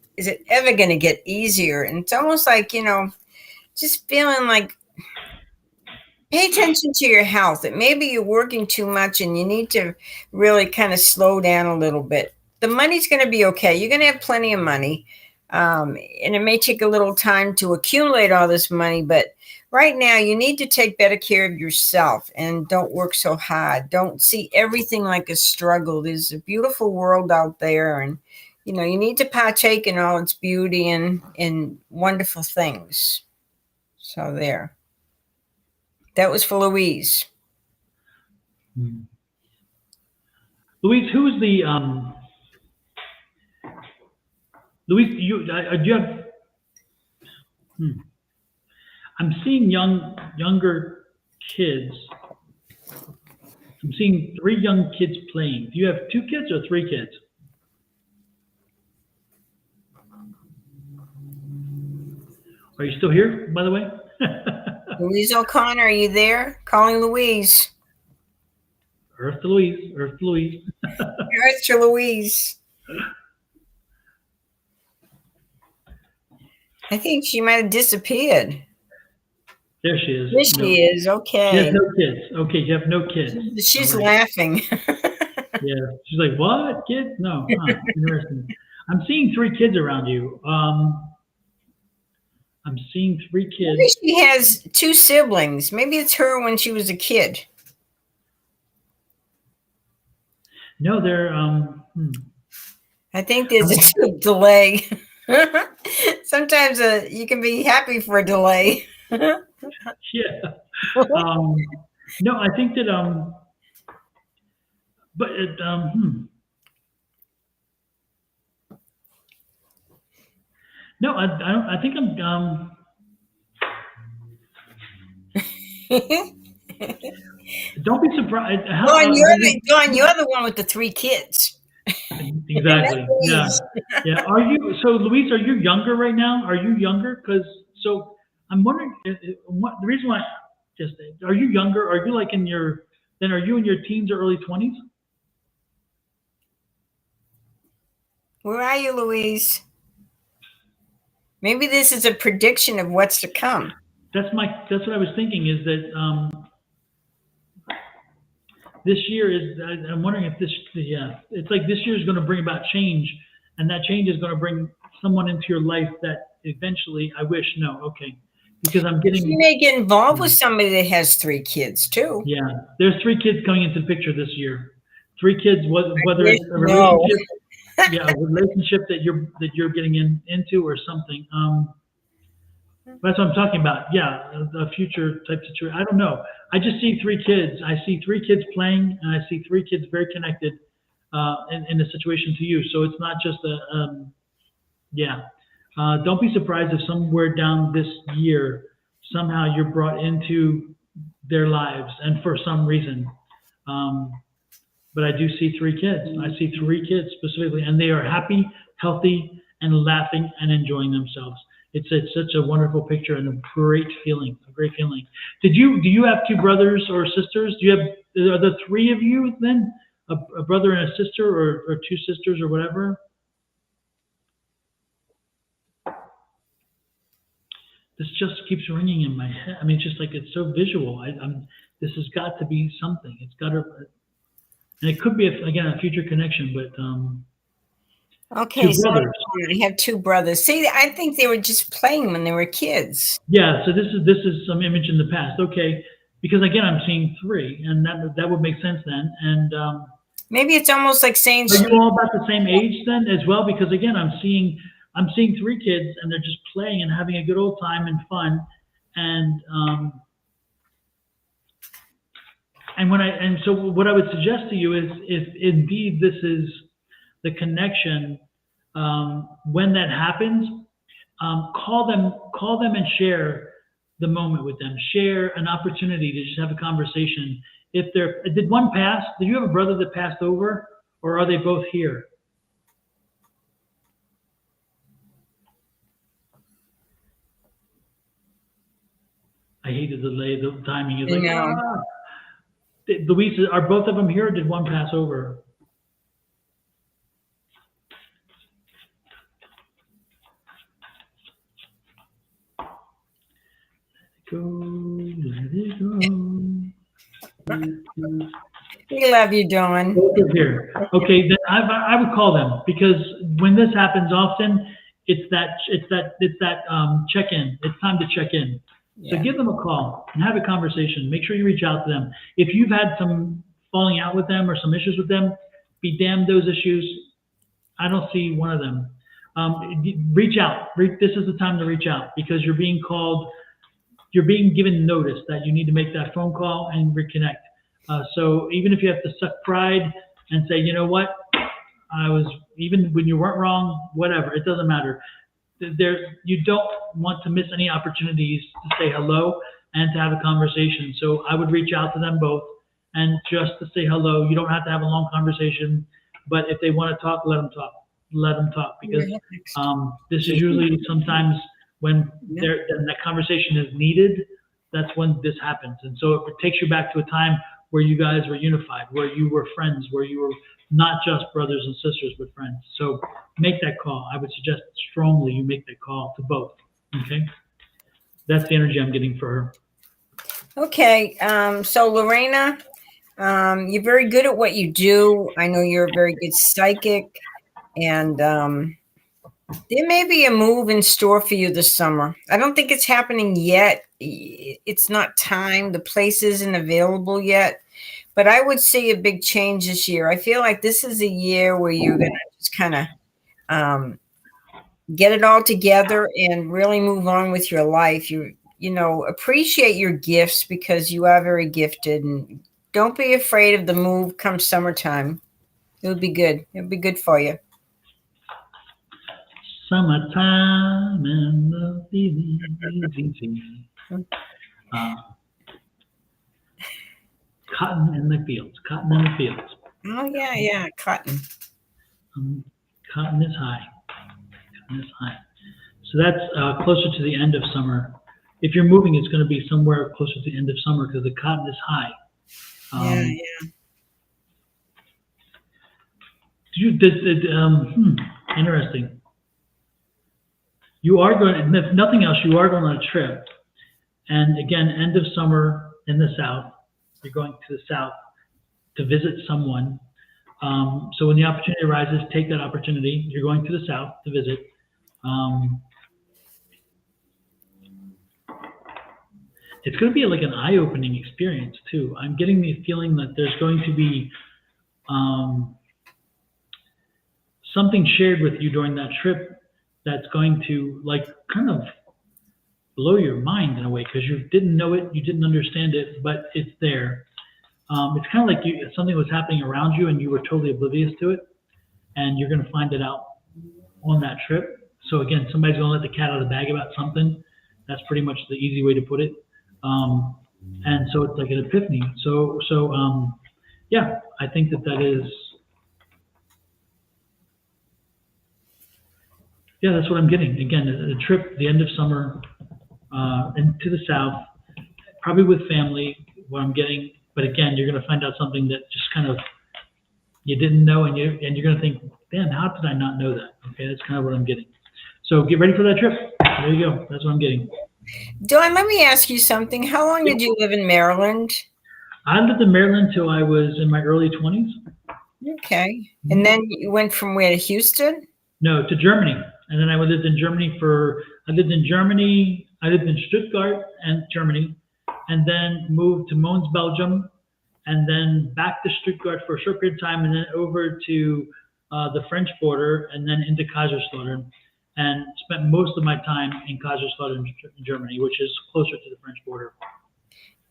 ever going to get easier? And it's almost like, just feeling like, pay attention to your health. That maybe you're working too much and you need to really kind of slow down a little bit. The money's going to be okay. You're going to have plenty of money. And it may take a little time to accumulate all this money, but right now you need to take better care of yourself and don't work so hard. Don't see everything like a struggle. There's a beautiful world out there, and you need to partake in all its beauty and wonderful things. So there. That was for Louise. Louise, who is the Louise? Do you have? I'm seeing younger kids. I'm seeing 3 young kids playing. Do you have 2 kids or 3 kids? Are you still here, by the way? Louise O'Connor, are you there? Calling Louise. Earth to Louise. Earth to Louise. Earth to Louise. I think she might have disappeared. There she is. There she is. Okay. She has no kids. Okay, you have no kids. She's laughing. Yeah. She's like, what? Kids? No. Huh. Interesting. I'm seeing 3 kids around you. I'm seeing 3 kids. Maybe she has 2 siblings. Maybe it's her when she was a kid. No, they're I think there's a delay. Sometimes you can be happy for a delay. yeah. No, I think that but it No, I don't. I think I'm. Don't be surprised. Dawn, you're the one with the 3 kids. Exactly. Yeah. Yeah. Are you? So, Louise, are you younger right now? Are you younger? So I'm wondering what the reason why. Just are you younger? Are you like in your? Then are you in your teens or early 20s? Where are you, Louise? Maybe this is a prediction of what's to come. That's what I was thinking, is that this year is, I'm wondering if it's like this year is going to bring about change, and that change is going to bring someone into your life that eventually, because I'm getting. You may get involved with somebody that has 3 kids too. Yeah, there's 3 kids coming into the picture this year. 3 kids, whether it's a relationship. Yeah, a relationship that you're getting into or something. That's what I'm talking about. Yeah, a future type situation. I don't know. I just see 3 kids. I see 3 kids playing, and I see 3 kids very connected in a situation to you. So it's not just yeah. Don't be surprised if somewhere down this year, somehow you're brought into their lives, and for some reason. Um, but I do see 3 kids. I see 3 kids specifically, and they are happy, healthy, and laughing and enjoying themselves. It's such a wonderful picture and a great feeling. A great feeling. Do you have 2 brothers or sisters? Are there 3 of you then? A brother and a sister, or 2 sisters, or whatever? This just keeps ringing in my head. I mean, it's just like it's so visual. This has got to be something. It's got to, and it could be again a future connection, but Okay, 2 so brothers. I have 2 brothers. See, I think they were just playing when they were kids. Yeah, so this is some image in the past. Okay, because again, I'm seeing 3, and that would make sense then. And Maybe it's almost like saying, are you all about the same age then as well? Because again, I'm seeing 3 kids, and they're just playing and having a good old time and fun, and so what I would suggest to you is, if indeed this is the connection, when that happens, call them and share the moment with them. Share an opportunity to just have a conversation. Did one pass? Did you have a brother that passed over, or are they both here? I hate the delay. The timing is like, Louise, are both of them here, or did one pass over? Go, let it go. We love you, Dawn. Both are here. Okay, then I would call them, because when this happens often, it's that check-in. It's time to check in. So Yeah. give them a call and have a conversation. Make sure you reach out to them. If you've had some falling out with them or some issues with them, be damned those issues. I don't see one of them. Reach out. This is the time to reach out, because you're being called. You're being given notice that you need to make that phone call and reconnect. So even if you have to suck pride and say, you know what, even when you weren't wrong, whatever, it doesn't matter. You don't want to miss any opportunities to say hello and to have a conversation. So I would reach out to them both, and just to say hello. You don't have to have a long conversation, but if they want to talk, let them talk. Let them talk, because this is usually sometimes when that conversation is needed. That's when this happens. And so it takes you back to a time where you guys were unified, where you were friends, where you were not just brothers and sisters, but friends. So make that call. I would suggest strongly you make that call to both. Okay? That's the energy I'm getting for her. Okay, so Lorena, you're very good at what you do. I know you're a very good psychic, and there may be a move in store for you this summer. I don't think it's happening yet. It's not time. The place isn't available yet. But I would see a big change this year. I feel like this is a year where you're going to just kind of get it all together and really move on with your life. Appreciate your gifts, because you are very gifted, and don't be afraid of the move come summertime. It would be good. It would be good for you. Summertime and the feeling is easy. Cotton in the fields. Cotton in the fields. Oh, yeah, cotton. Cotton is high. Cotton is high. So that's closer to the end of summer. If you're moving, it's going to be somewhere closer to the end of summer, because the cotton is high. Interesting. You are going, if nothing else, you are going on a trip. And again, end of summer in the South. You're going to the South to visit someone. So when the opportunity arises, take that opportunity. You're going to the South to visit. It's going to be like an eye-opening experience too. I'm getting the feeling that there's going to be something shared with you during that trip that's going to kind of blow your mind in a way because you didn't know it, you didn't understand it, but it's there. It's kind of like something was happening around you and you were totally oblivious to it, and you're going to find it out on that trip. So again, somebody's going to let the cat out of the bag about something. That's pretty much the easy way to put it. And so it's like an epiphany. Yeah, I think that is. Yeah, that's what I'm getting. Again, a trip, the end of summer, into the south, probably with family. What I'm getting, but again, you're going to find out something that just kind of you didn't know, and you're going to think, damn, how did I not know that? Okay, that's kind of what I'm getting. So get ready for that trip. There you go. That's what I'm getting. Don, let me ask you something. How long did you live in Maryland? I lived in Maryland till I was in my early 20s. Okay. And then you went from where, to Houston? No, to Germany. And then I lived in Germany I lived in Stuttgart and Germany, and then moved to Mons, Belgium, and then back to Stuttgart for a short period of time, and then over to the French border, and then into Kaiserslautern, and spent most of my time in Kaiserslautern, Germany, which is closer to the French border.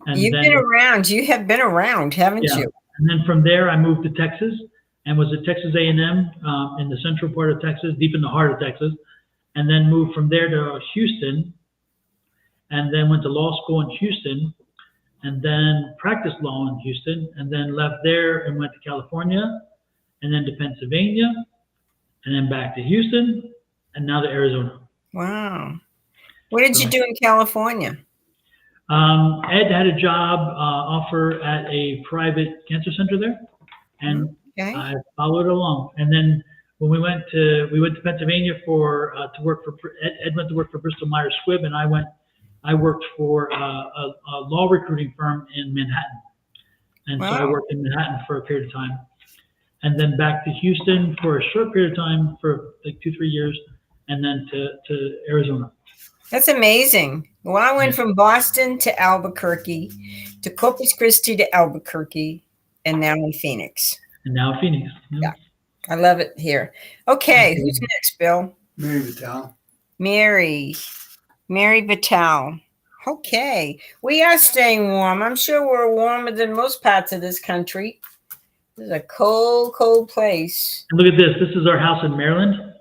And You've been around. You have been around, haven't you? And then from there, I moved to Texas and was at Texas A&M in the central part of Texas, deep in the heart of Texas, and then moved from there to Houston, and then went to law school in Houston, and then practiced law in Houston, and then left there and went to California, and then to Pennsylvania, and then back to Houston, and now to Arizona. Wow. What did you do in California? Ed had a job offer at a private cancer center there, and I followed along. And then when we went to Pennsylvania to work for Ed went to work for Bristol Myers Squibb, and I worked for a law recruiting firm in Manhattan, and so I worked in Manhattan for a period of time, and then back to Houston for a short period of time for like 2-3 years, and then to Arizona. That's amazing. Well, I went from Boston to Albuquerque, to Corpus Christi to Albuquerque, and now in Phoenix. Yeah. I love it here. Okay, who's next, Bill? Mary Vital. Mary Vital. Okay, we are staying warm. I'm sure we're warmer than most parts of this country. This is a cold, cold place. And look at this. This is our house in Maryland.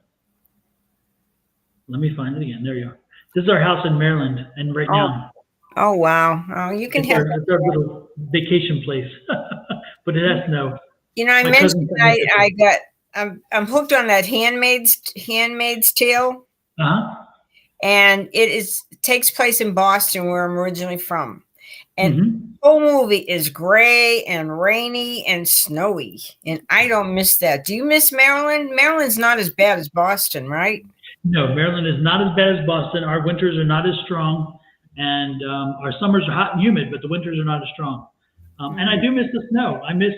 Let me find it again. There you are. This is our house in Maryland, and right now. Oh, wow. Oh, you can have it's our little vacation place, but it has snow. You know, I mentioned I'm hooked on that Handmaid's Tale. And it takes place in Boston, where I'm originally from. And the whole movie is gray and rainy and snowy. And I don't miss that. Do you miss Maryland? Maryland's not as bad as Boston, right? No, Maryland is not as bad as Boston. Our winters are not as strong. And our summers are hot and humid, but the winters are not as strong. And I do miss the snow. I miss,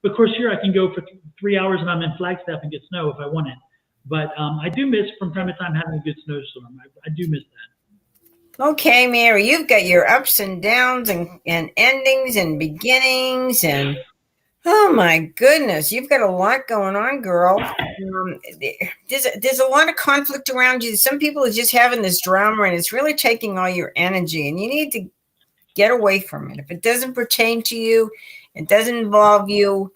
of course, here I can go for 3 hours and I'm in Flagstaff and get snow if I want it. But I do miss from time to time having a good snowstorm. I do miss that. Okay, Mary, you've got your ups and downs and endings and beginnings. And oh my goodness, you've got a lot going on, girl. There's a lot of conflict around you. Some people are just having this drama and it's really taking all your energy, and you need to get away from it. If it doesn't pertain to you, it doesn't involve you,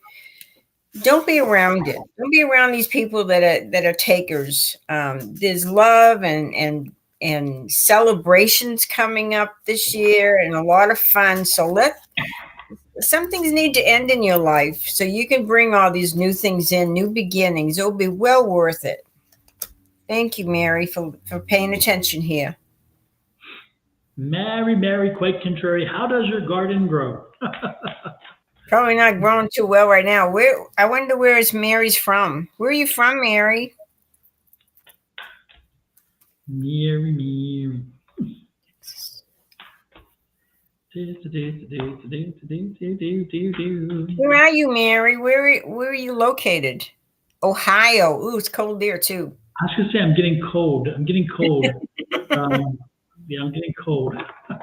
don't be around it. Don't be around these people that are takers. There's love and celebrations coming up this year, and a lot of fun. So some things need to end in your life so you can bring all these new things in, new beginnings. It'll be well worth it. Thank you, Mary, for paying attention here. Mary, quite contrary. How does your garden grow? Probably not growing too well right now. I wonder where is Mary's from. Where are you from, Mary? Mary. Where are you, Mary? Where are you located? Ohio. Ooh, it's cold there too. I was gonna say I'm getting cold. Yeah, I'm getting cold. I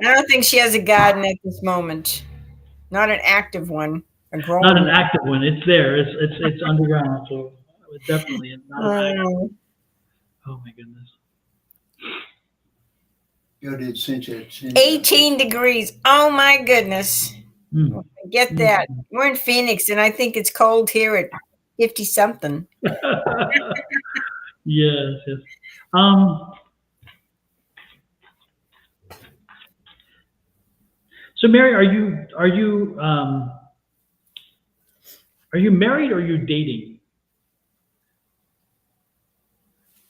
don't think she has a garden at this moment. Not an active one. Not an active one. It's there. It's underground. So definitely not an active one. Oh my goodness. You did Cynthia. 18 degrees. Oh my goodness. Mm. Get that. We're in Phoenix and I think it's cold here at 50 something. Yes, yes. So Mary, are you married or are you dating?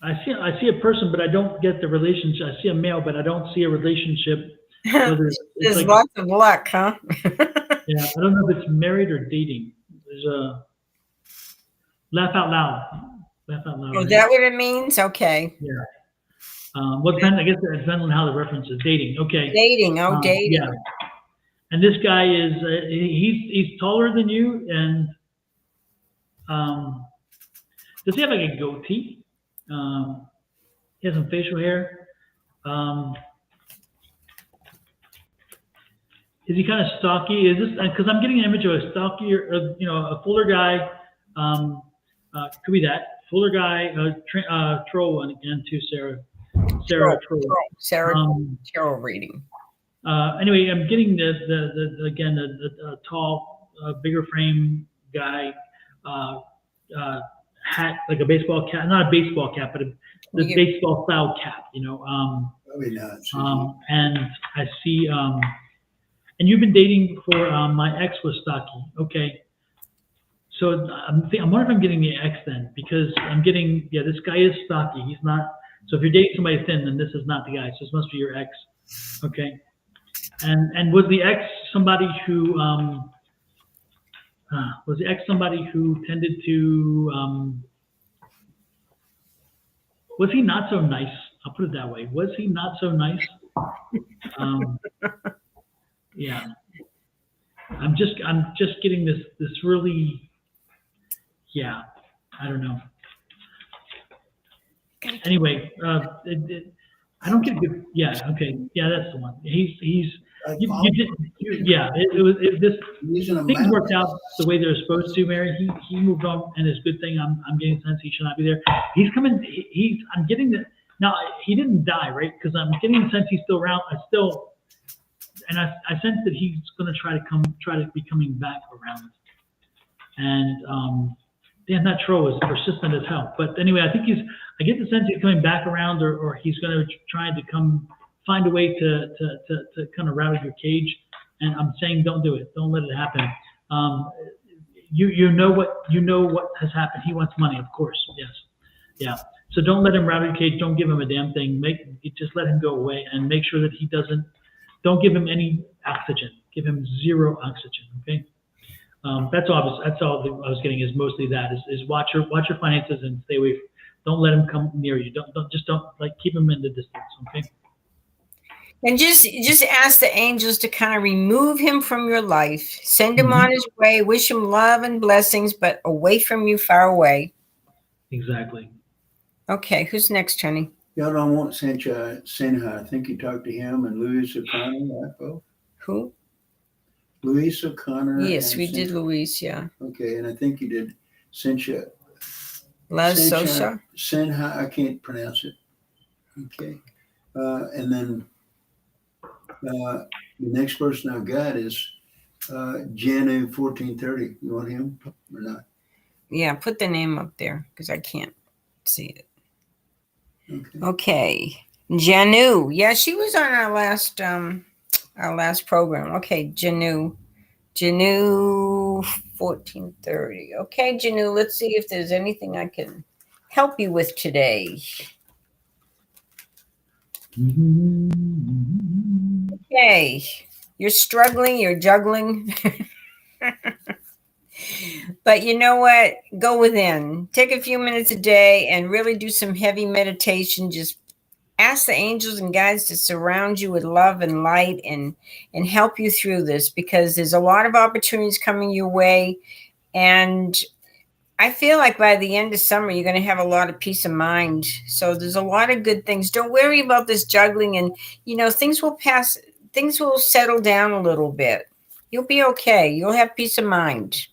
I see a person, but I don't get the relationship. I see a male, but I don't see a relationship. Whether it's There's like, lots of luck, huh? yeah, I don't know if it's married or dating. There's a laugh out loud. Laugh out loud, Oh, right? that what it means? Okay. Yeah. Well, depends. I guess it depends on how the reference is. Dating. Okay. Dating. Oh, Yeah. dating. And this guy is he's taller than you, and does he have like a goatee? He has some facial hair. Um, is he kind of stocky? Is this because I'm getting an image of a stockier, a fuller guy? Could be that fuller guy. Troll again too, Sarah. Sarah Troll. Sarah Um, tarot reading. Anyway, I'm getting the tall, bigger frame guy, hat like a baseball cap, not a baseball cap, but the baseball style cap, Probably not. And I see, and you've been dating for my ex was stocky. Okay, so I'm wondering if I'm getting the ex then, because I'm getting this guy is stocky. He's not. So if you're dating somebody thin, then this is not the guy. So this must be your ex. Okay. And was the ex somebody who tended to was he not so nice? I'll put it that way. Was he not so nice? Yeah. I'm just getting this really, yeah. I don't know. Anyway, I don't get a good. Yeah. Okay. Yeah, that's the one. He's. Things worked out the way they're supposed to, Mary. He moved on, and it's a good thing. I'm getting the sense he should not be there. He's coming. I'm getting the now. He didn't die, right? Because I'm getting the sense he's still around. I sense that he's going to try to be coming back around. And damn, that troll is persistent as hell. But anyway, I get the sense he's coming back around, or he's going to try to find a way to kind of rattle your cage. And I'm saying, don't do it. Don't let it happen. You know what has happened. He wants money, of course. Yes. Yeah. So don't let him rattle your cage. Don't give him a damn thing. Just let him go away and make sure that he doesn't. Don't give him any oxygen. Give him zero oxygen. Okay. That's all. That's all I was getting is mostly that is watch your finances and stay away. Don't let him come near you. Don't keep him in the distance. Okay. And just ask the angels to kind of remove him from your life. Send him on his way. Wish him love and blessings, but away from you, far away. Exactly. Okay, who's next, honey? Y'all don't want Sinha. I think you talked to him and Louis O'Connor, right, both? Who? Louis O'Connor. Yes, we did Louise, yeah. Okay, and I think you did Cynthia. Sosha? Sinha, I can't pronounce it. Okay. And then the next person I've got is Janu 1430. You want him or not? Yeah, put the name up there because I can't see it. Okay. Janu. Yeah, she was on our last program. Okay, Janu 1430. Okay, Janu, let's see if there's anything I can help you with today. Okay, you're struggling, you're juggling. But you know what? Go within. Take a few minutes a day and really do some heavy meditation. Just ask the angels and guides to surround you with love and light and help you through this, because there's a lot of opportunities coming your way. And I feel like by the end of summer, you're going to have a lot of peace of mind. So there's a lot of good things. Don't worry about this juggling, and things will pass. Things will settle down a little bit. You'll be okay. You'll have peace of mind.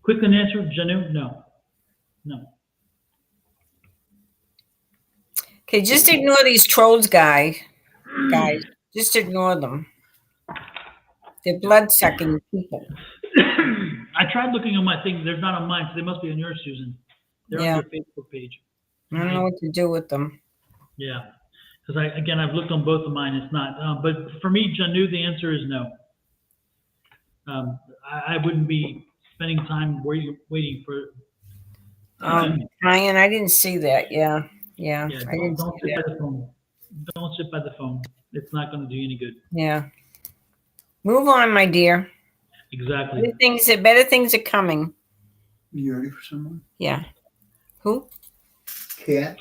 Quickly answer, Janu, no. No. Okay, just ignore these trolls, guys. Just ignore them. They're blood-sucking people. I tried looking on my thing. They're not on mine, so they must be on yours, Susan. They're on Yeah. your Facebook page. I don't know what to do with them. Yeah. Because I've looked on both of mine. It's not. But for me, Janu, the answer is no. I wouldn't be spending time waiting for. Ryan, I didn't see that. Yeah. Yeah. I didn't Don't see sit by that. the phone. Don't sit by the phone. It's not going to do you any good. Yeah. Move on, my dear. Exactly. Better things are coming. You ready for someone? Yeah. Who? Cat.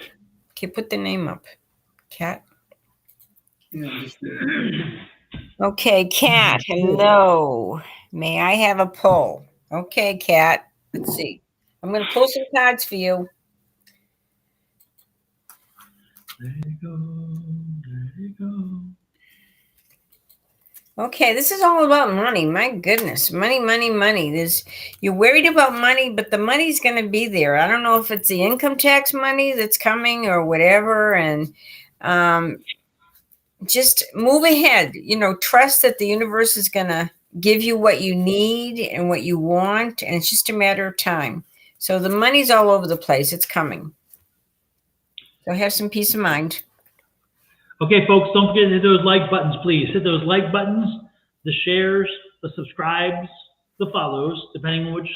Okay, put the name up. Cat. Yeah, just Okay, Cat. Hello. May I have a pull? Okay, Cat. Let's see. I'm going to pull some cards for you. Let it go. Let it go. Okay, this is all about money. My goodness, money. You're worried about money, but the money's going to be there. I don't know if it's the income tax money that's coming or whatever, and just move ahead. Trust that the universe is going to give you what you need and what you want, and it's just a matter of time. So the money's all over the place. It's coming. So have some peace of mind. Okay, folks, don't forget to hit those like buttons, please. Hit those like buttons, the shares, the subscribes, the follows, depending on which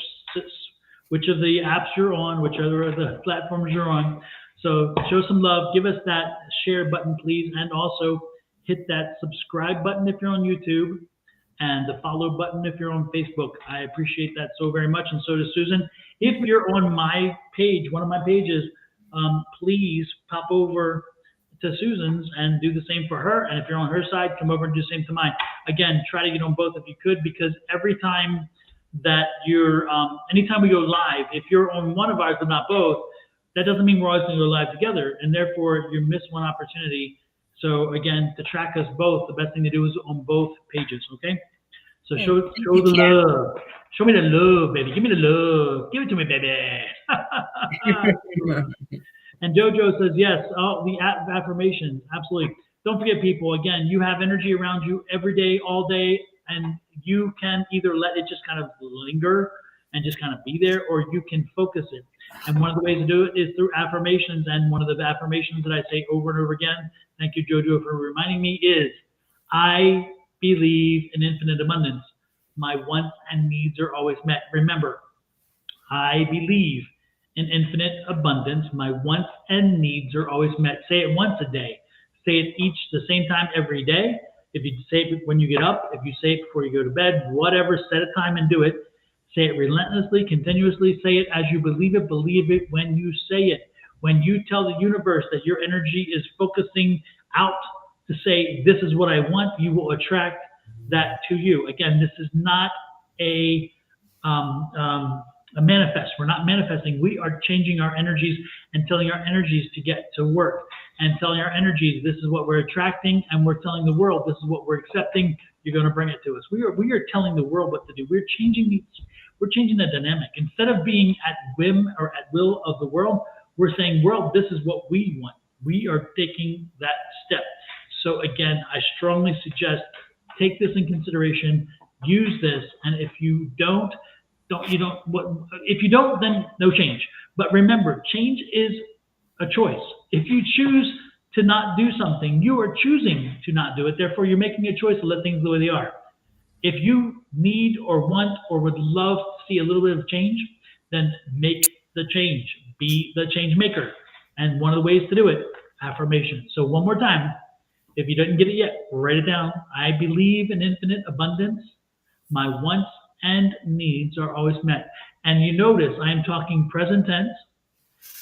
of the apps you're on, whichever of the platforms you're on. So show some love. Give us that share button, please, and also hit that subscribe button if you're on YouTube and the follow button if you're on Facebook. I appreciate that so very much, and so does Susan. If you're on my page, one of my pages, please pop over to Susan's and do the same for her. And if you're on her side, come over and do the same to mine. Again, try to get on both if you could, because every time that anytime we go live, if you're on one of ours but not both, that doesn't mean we're always going to go live together, and therefore you miss one opportunity. So again, to track us both, the best thing to do is on both pages, okay? So show the love. Show me the love, baby. Give me the love. Give it to me, baby. And Jojo says, yes, the affirmations, absolutely. Don't forget, people, again, you have energy around you every day, all day, and you can either let it just kind of linger and just kind of be there, or you can focus it. And one of the ways to do it is through affirmations. And one of the affirmations that I say over and over again, thank you, Jojo, for reminding me, is I believe in infinite abundance. My wants and needs are always met. Remember, I believe in infinite abundance. My wants and needs are always met. Say it once a day. Say it the same time every day. If you say it when you get up, if you say it before you go to bed, whatever, set a time and do it. Say it relentlessly, continuously. Say it as you believe it when you say it. When you tell the universe that your energy is focusing out to say, this is what I want, you will attract that to you. Again, this is not a manifest. We're not manifesting. We are changing our energies and telling our energies to get to work, and telling our energies, this is what we're attracting, and we're telling the world, this is what we're accepting. You're going to bring it to us. We are telling the world what to do. We're changing the dynamic. Instead of being at whim or at will of the world, we're saying, world, this is what we want. We are taking that step. So again, I strongly suggest take this in consideration, use this, and if you don't, then no change. But remember, change is a choice. If you choose to not do something, you are choosing to not do it. Therefore, you're making a choice to let things the way they are. If you need or want or would love to see a little bit of change, then make the change. Be the change maker. And one of the ways to do it, affirmation. So one more time, if you didn't get it yet, write it down. I believe in infinite abundance. My wants and needs are always met. And you notice I am talking present tense.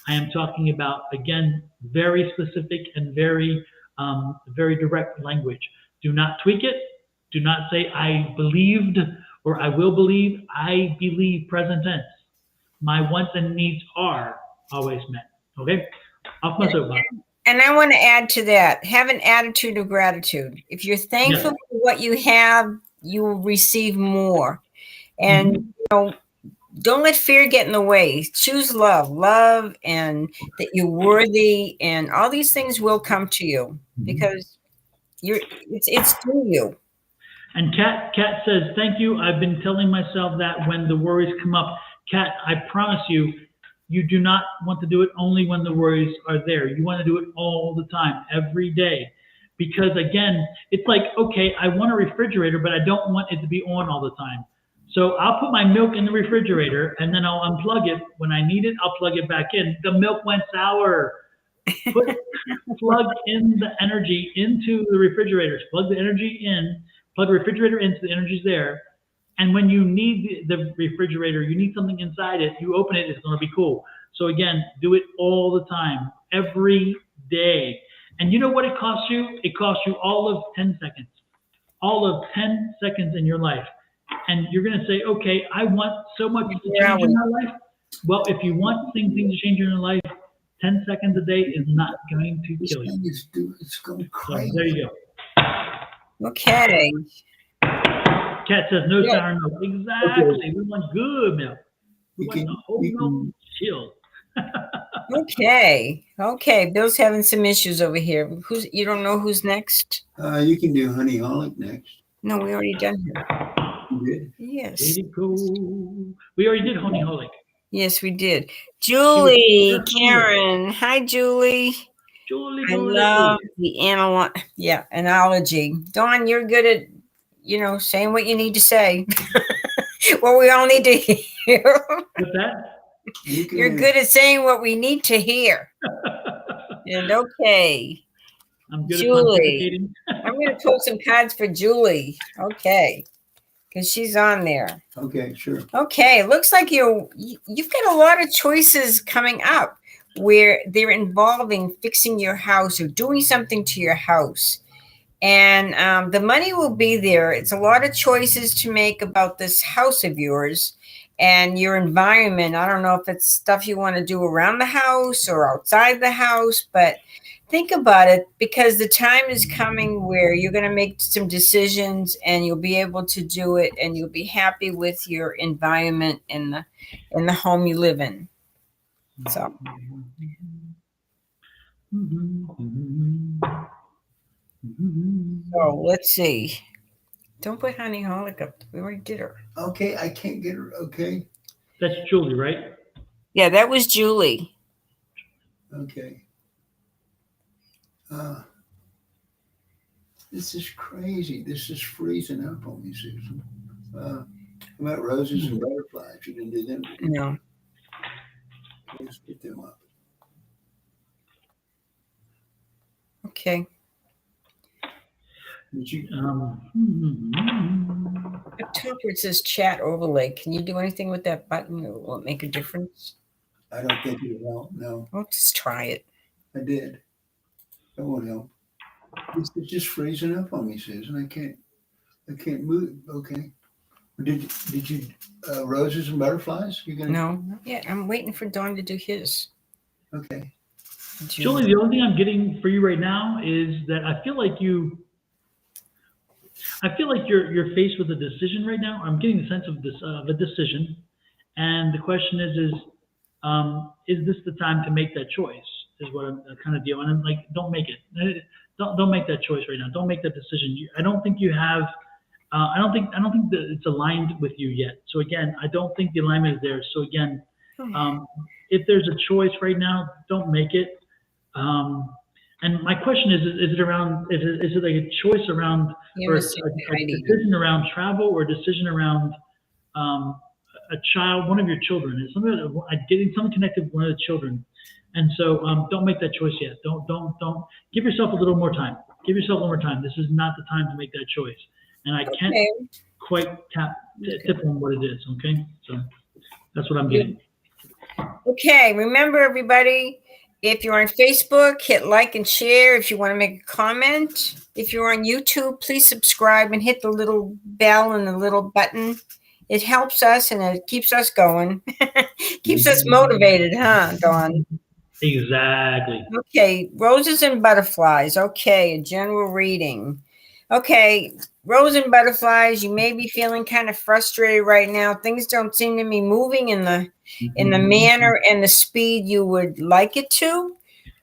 I am talking about, again, very specific and very direct language. Do not tweak it. Do not say I believed or I will believe. I believe present tense. My wants and needs are always met. Okay? Off my soapbox. And I want to add to that, have an attitude of gratitude. If you're thankful for what you have, you will receive more. And don't let fear get in the way. Choose love, and that you're worthy, and all these things will come to you because it's to you. And Kat says, thank you. I've been telling myself that when the worries come up. Kat, I promise you, you do not want to do it only when the worries are there. You want to do it all the time, every day. Because again, it's like, okay, I want a refrigerator, but I don't want it to be on all the time. So I'll put my milk in the refrigerator and then I'll unplug it. When I need it, I'll plug it back in. The milk went sour. Plug in the energy into the refrigerators. Plug the energy in. Plug the refrigerator into the energy's there. And when you need the refrigerator, you need something inside it, you open it, it's going to be cool. So again, do it all the time, every day. And you know what it costs you? It costs you all of 10 seconds. All of 10 seconds in your life. And you're going to say, okay, I want so much to change in my life. Well, if you want things to change in your life, 10 seconds a day is not going to kill you. It's going crazy. So there you go. Okay. Kat says no sour milk. Exactly. Okay. We want good milk. We want the whole milk chilled. Okay. Bill's having some issues over here. You don't know who's next? You can do Honey Holic next. No, we already done her. You did? Yes. We already did Honey Holic. Yes, we did. Julie, Karen. Hi, Julie. Julie. I love the analogy. Dawn, you're good at, saying what you need to say. What we all need to hear. What's that? You're good at saying what we need to hear. And okay. I'm good Julie. I'm going to pull some cards for Julie. Okay. Because she's on there. Okay, sure. Okay. It looks like you've got a lot of choices coming up where they're involving fixing your house or doing something to your house. And the money will be there. It's a lot of choices to make about this house of yours and your environment. I don't know if it's stuff you want to do around the house or outside the house, but think about it, because the time is coming where you're going to make some decisions and you'll be able to do it and you'll be happy with your environment in the home you live in. So let's see. Don't put Honey Holic up. We already did her. Okay, I can't get her. Okay. That's Julie, right? Yeah, that was Julie. Okay. This is crazy. This is freezing up on me, Susan. How about roses and butterflies? You didn't do them? No. Let's get them up. Okay. Did you? Up top where it says chat overlay, can you do anything with that button? Will it make a difference? I don't think it will. No. Well, just try it. I did. That won't help. It's just freezing up on me, Susan. I can't move. Okay. Did you roses and butterflies? You gonna? No, not yet. I'm waiting for Dawn to do his. Okay. Julie, the only thing I'm getting for you right now is that I feel like you're faced with a decision right now. I'm getting the sense of a decision, and the question is this the time to make that choice? Is what I'm kind of deal. And I'm like, don't make it. Don't make that choice right now. Don't make that decision. I don't think you have. I don't think that it's aligned with you yet. So again, I don't think the alignment is there. So again, if there's a choice right now, don't make it. And my question is it around? Is it like a choice around, or a decision around travel, or a decision around a child, one of your children? Is something getting something connected with one of the children? And so don't make that choice yet. Don't give yourself a little more time. Give yourself a little more time. This is not the time to make that choice. And I can't quite tip on what it is. Okay, so that's what I'm getting. Okay, remember everybody, if you're on Facebook, hit like and share. If you want to make a comment, if you're on YouTube, please subscribe and hit the little bell and the little button. It helps us and it keeps us going. Keeps us motivated, huh, Dawn? Exactly. Okay, roses and butterflies. Okay, a general reading. Okay, rose and butterflies. You may be feeling kind of frustrated right now. Things don't seem to be moving in the manner and the speed you would like it to.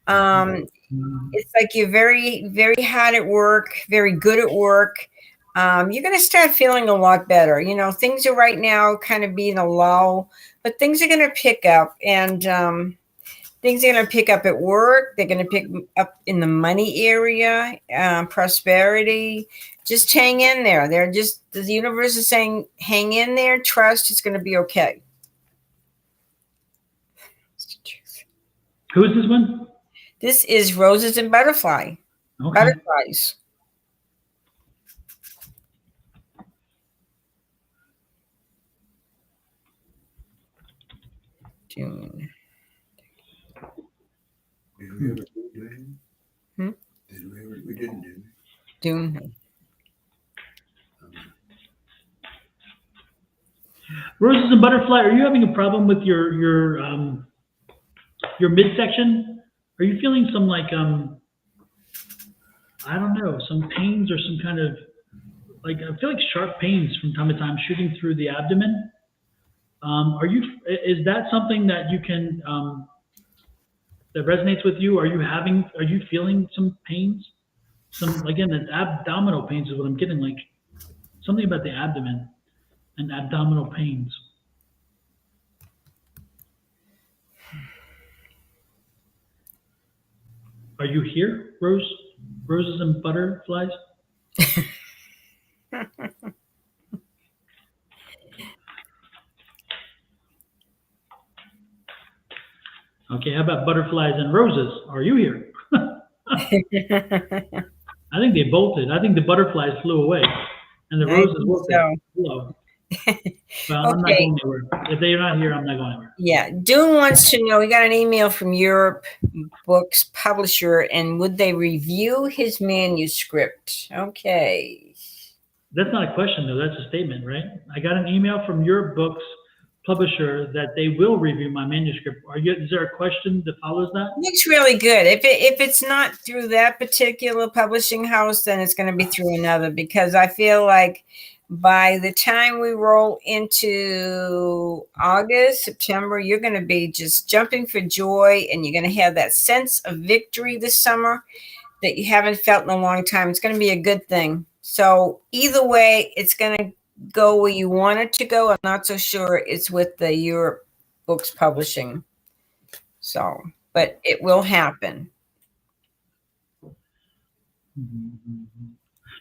It's like you're very, very hard at work, very good at work. You're going to start feeling a lot better. You know, things are right now kind of being a lull, but things are going to pick up, and things are going to pick up at work. They're going to pick up in the money area, prosperity. Just hang in there. The universe is saying, hang in there, trust, it's going to be okay. Who is this one? This is roses and butterflies. June. Did we ever do it? We didn't do it. June. Roses and butterfly, are you having a problem with your midsection? Are you feeling some like I don't know, some pains or some kind of like I feel like sharp pains from time to time shooting through the abdomen? Is that something that you can that resonates with you? Are you feeling some pains? Some again, that abdominal pains is what I'm getting, like something about the abdomen and abdominal pains. Are you here, roses and butterflies? Okay, how about butterflies and roses? Are you here? I think they bolted. I think the butterflies flew away, and the roses were hello. Well, I'm not going anywhere. If they're not here, I'm not going anywhere. Yeah, Dune wants to know. We got an email from Europe Books publisher, and would they review his manuscript? Okay. That's not a question, though. That's a statement, right? I got an email from Europe Books publisher that they will review my manuscript. Is there a question that follows that? Looks really good. If it's not through that particular publishing house, then it's going to be through another, because I feel like by the time we roll into August, September, you're going to be just jumping for joy, and you're going to have that sense of victory this summer that you haven't felt in a long time. It's going to be a good thing. So either way, it's going to go where you want it to go. I'm not so sure it's with the Europe Books Publishing. So, but it will happen.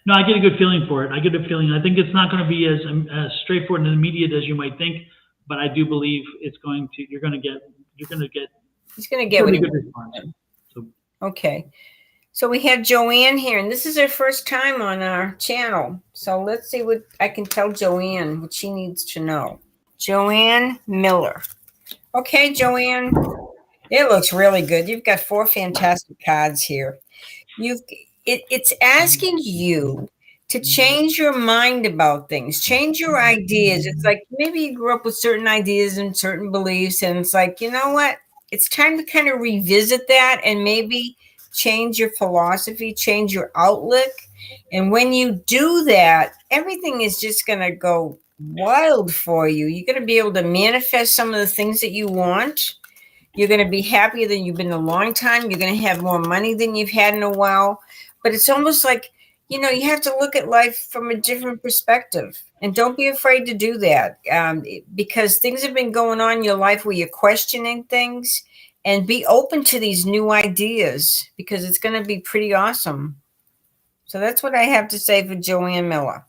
No, I get a good feeling for it. I get a feeling. I think it's not going to be as straightforward and immediate as you might think, but I do believe it's going to. He's going to get what he wants. So. Okay. So we have Joanne here, and this is her first time on our channel. So let's see what I can tell Joanne, what she needs to know. Joanne Miller. Okay, Joanne. It looks really good. You've got 4 fantastic cards here. It's asking you to change your mind about things, change your ideas. It's like maybe you grew up with certain ideas and certain beliefs, and it's like, you know what? It's time to kind of revisit that and maybe change your philosophy, change your outlook. And when you do that, everything is just going to go wild for you. You're going to be able to manifest some of the things that you want. You're going to be happier than you've been in a long time. You're going to have more money than you've had in a while. But it's almost like, you know, you have to look at life from a different perspective. And don't be afraid to do that, because things have been going on in your life where you're questioning things. And be open to these new ideas, because it's going to be pretty awesome. So that's what I have to say for Joanne Miller.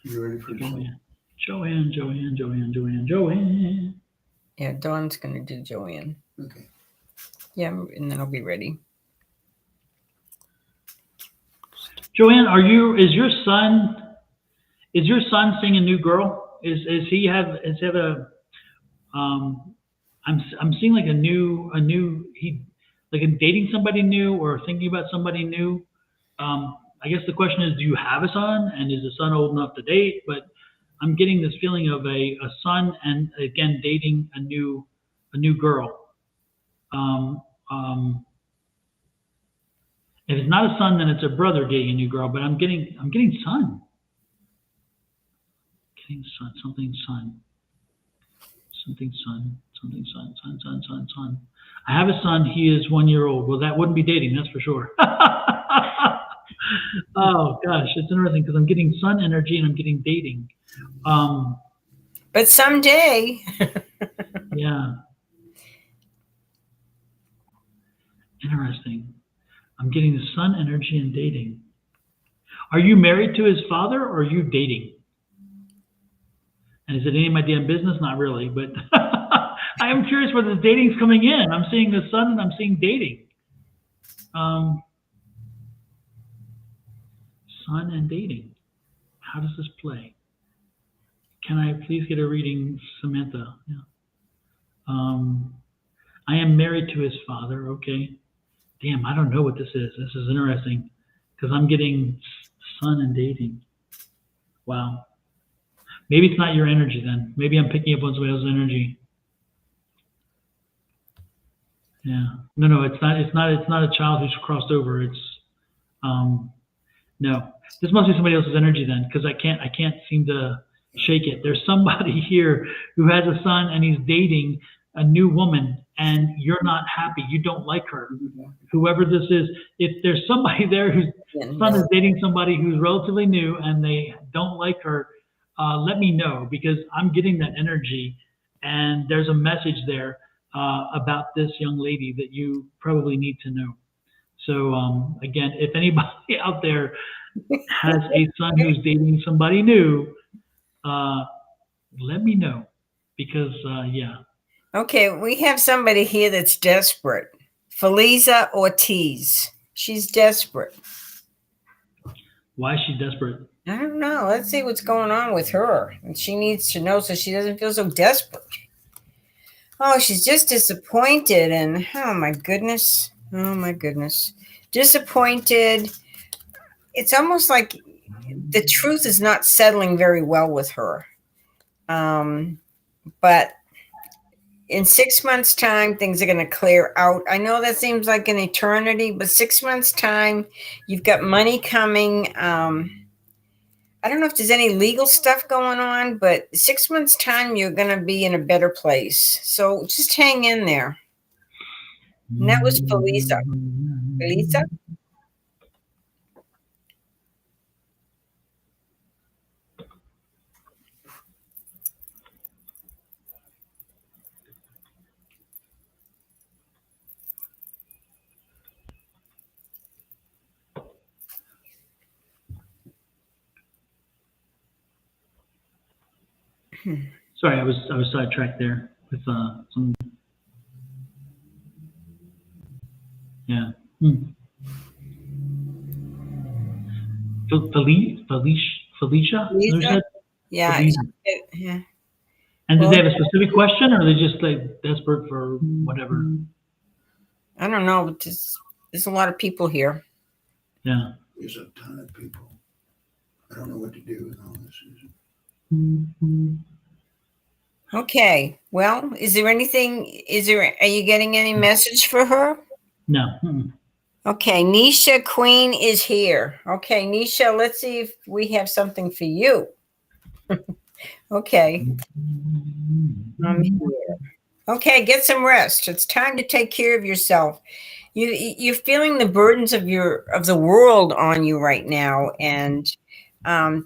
You ready for Joanne? Joanne. Yeah, Dawn's going to do Joanne. Okay. Yeah, and then I'll be ready. Joanne, is your son seeing a new girl? I'm seeing like a new like dating somebody new or thinking about somebody new. I guess the question is, do you have a son, and is the son old enough to date? But I'm getting this feeling of a son, and again dating a new a new girl. If it's not a son, then it's a brother dating a new girl. But I'm getting son. Getting son, something son, something son, something son, son. I have a son. He is 1 year old. Well, that wouldn't be dating, that's for sure. Oh gosh, it's interesting because I'm getting son energy and I'm getting dating. But someday. Yeah. Interesting. I'm getting the sun energy and dating. Are you married to his father or are you dating? And is it any of my damn business? Not really, but I am curious whether the dating's coming in. I'm seeing the sun and I'm seeing dating. Sun and dating. How does this play? Can I please get a reading, Samantha? Yeah. I am married to his father. Okay. Damn, I don't know what this is. This is interesting because I'm getting sun and dating. Wow. Maybe it's not your energy then. Maybe I'm picking up on somebody else's energy. Yeah. No, it's not. It's not a child who's crossed over. It's no. This must be somebody else's energy then, because I can't seem to shake it. There's somebody here who has a son and he's dating a new woman, and you're not happy. You don't like her. Whoever this is, if there's somebody there whose son is dating somebody who's relatively new and they don't like her, let me know, because I'm getting that energy, and there's a message there about this young lady that you probably need to know. So again, if anybody out there has a son who's dating somebody new, let me know, because yeah. Okay, we have somebody here that's desperate. Feliza Ortiz. She's desperate. Why is she desperate? I don't know. Let's see what's going on with her. And she needs to know so she doesn't feel so desperate. Oh, she's just disappointed. And oh my goodness. Oh my goodness. Disappointed. It's almost like the truth is not settling very well with her. But in 6 months' time, things are going to clear out. I know that seems like an eternity, but 6 months' time, you've got money coming. I don't know if there's any legal stuff going on, but 6 months' time, you're going to be in a better place. So just hang in there. And that was Feliza. Feliza? Sorry, I was sidetracked there with some. Yeah. Felicia? Feliza? Yeah. Felicia. Yeah. And did they have a specific question, or are they just like desperate for whatever? I don't know. But there's a lot of people here. Yeah. There's a ton of people. I don't know what to do with all this. Okay. Well, are you getting any message for her? No. Okay. Nisha Queen is here. Okay. Nisha, let's see if we have something for you. Okay. I'm here. Okay. Get some rest. It's time to take care of yourself. You're feeling the burdens of the world on you right now, and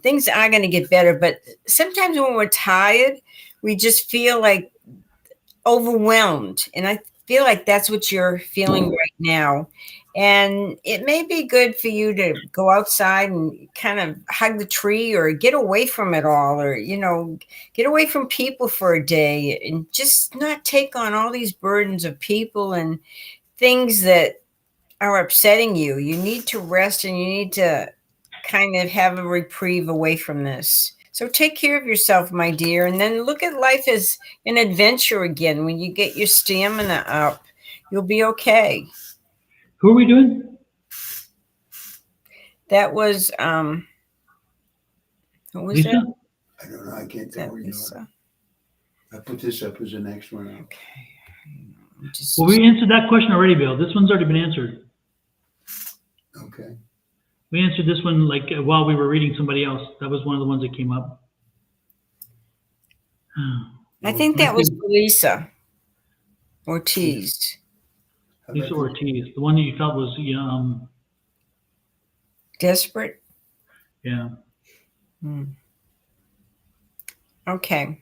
things are going to get better. But sometimes when we're tired, we just feel like overwhelmed, and I feel like that's what you're feeling right now. And it may be good for you to go outside and kind of hug the tree, or get away from it all, or get away from people for a day and just not take on all these burdens of people and things that are upsetting you. You need to rest, and you need to kind of have a reprieve away from this. So take care of yourself, my dear, and then look at life as an adventure again. When you get your stamina up, you'll be okay. Who are we doing? That was who was Lisa? that? I don't know. I can't tell where you are. Lisa. I put this up as the next one. Okay. Just, Well, we answered that question already, Bill. This one's already been answered. Okay. We answered this one like while we were reading somebody else. That was one of the ones that came up. I think that was Lisa Ortiz. How Lisa about Ortiz, the one that you felt was, Desperate? yeah. Okay.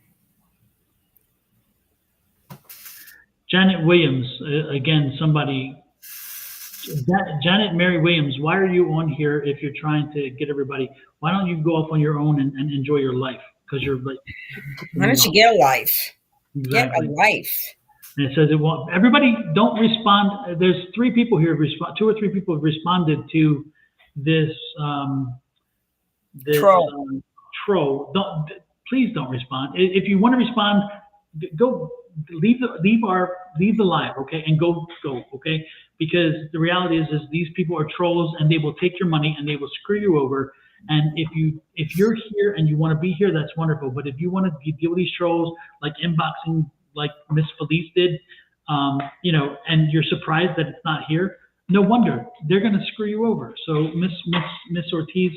Janet Williams, again, somebody. Janet Mary Williams, why are you on here if you're trying to get everybody? Why don't you go off on your own and enjoy your life? Because you're like. Why don't you get a life? Exactly. Get a life. And it says it won't. Everybody don't respond. There's 3 people here. 2 or 3 people have responded to this. Troll. Troll. Please don't respond. If you want to respond, go leave the live, okay, and go, okay, because the reality is these people are trolls and they will take your money and they will screw you over. And if you're here and you want to be here, that's wonderful. But if you want to deal with these trolls like inboxing, like Miss Felice did, and you're surprised that it's not here, no wonder they're going to screw you over. So Miss Ortiz,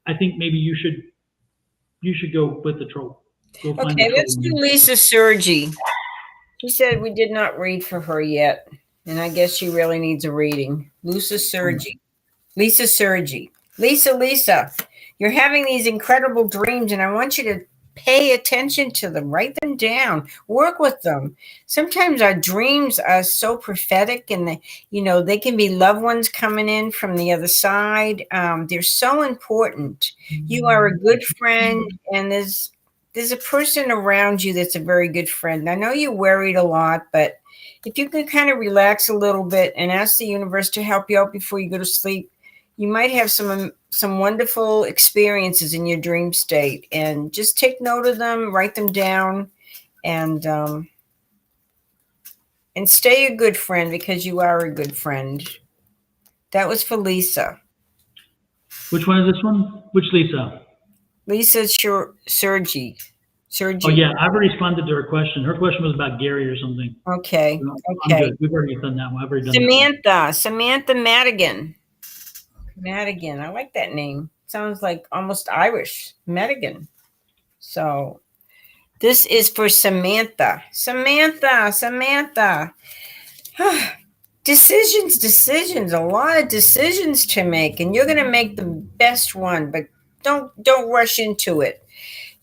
I think maybe you should go with the troll. Go find the Okay, troll. let's do Lisa Sergi. She said we did not read for her yet, and I guess she really needs a reading. Lisa Sergi. Lisa, you're having these incredible dreams, and I want you to pay attention to them. Write them down. Work with them. Sometimes our dreams are so prophetic, and they can be loved ones coming in from the other side. They're so important. You are a good friend, and there's a person around you that's a very good friend. I know you're worried a lot, but if you could kind of relax a little bit and ask the universe to help you out before you go to sleep, you might have some wonderful experiences in your dream state. And just take note of them, write them down, and stay a good friend, because you are a good friend. That was for Lisa. Which one is this one? Which Lisa? Lisa Sergi. Oh yeah, I've already responded to her question. Her question was about Gary or something. Okay. So Okay. I'm good. We've already done that one. I've already done that Samantha Madigan. Madigan. I like that name. Sounds like almost Irish. Madigan. So this is for Samantha. Samantha. Decisions. A lot of decisions to make, and you're going to make the best one, but don't rush into it.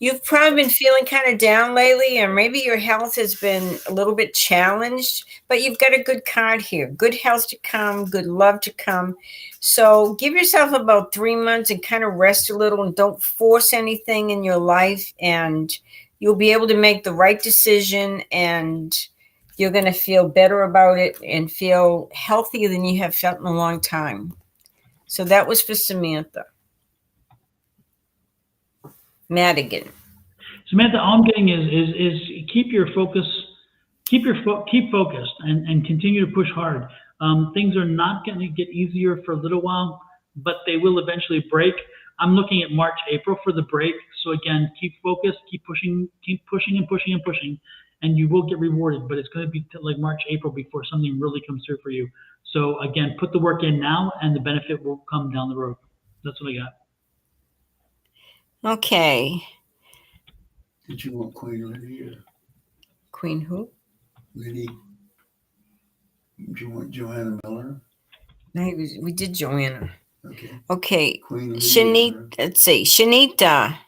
You've probably been feeling kind of down lately, and maybe your health has been a little bit challenged, but you've got a good card here. Good health to come, good love to come. So give yourself about 3 months and kind of rest a little, and don't force anything in your life, and you'll be able to make the right decision, and you're going to feel better about it and feel healthier than you have felt in a long time. So that was for Samantha Madigan. Samantha, all I'm getting is keep your focus, keep focused, and continue to push hard. Things are not going to get easier for a little while, but they will eventually break. I'm looking at March, April for the break. So again, keep focused, keep pushing, and you will get rewarded. But it's going to be like March, April before something really comes through for you. So again, put the work in now, and the benefit will come down the road. That's what I got. Okay. Did you want Queen Liddy or Queen who? Liddy? Do you want Joanna Miller? No, we did Joanna. Okay. Queen Liddy. Shanita. Let's see. Shanita.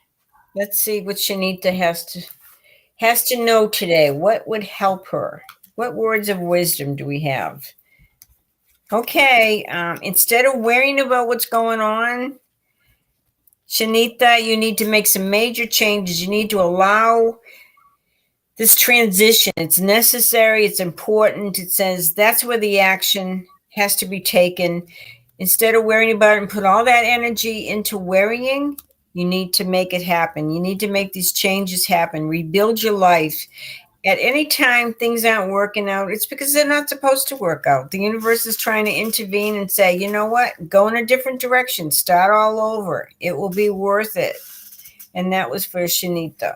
Let's see what Shanita has to know today. What would help her? What words of wisdom do we have? Okay. Instead of worrying about what's going on, Shanita, you need to make some major changes. You need to allow this transition. It's necessary. It's important. It says that's where the action has to be taken. Instead of worrying about it and put all that energy into worrying, you need to make it happen. You need to make these changes happen. Rebuild your life. At any time things aren't working out, it's because they're not supposed to work out. The universe is trying to intervene and say, you know what? Go in a different direction. Start all over. It will be worth it. And that was for Shanita.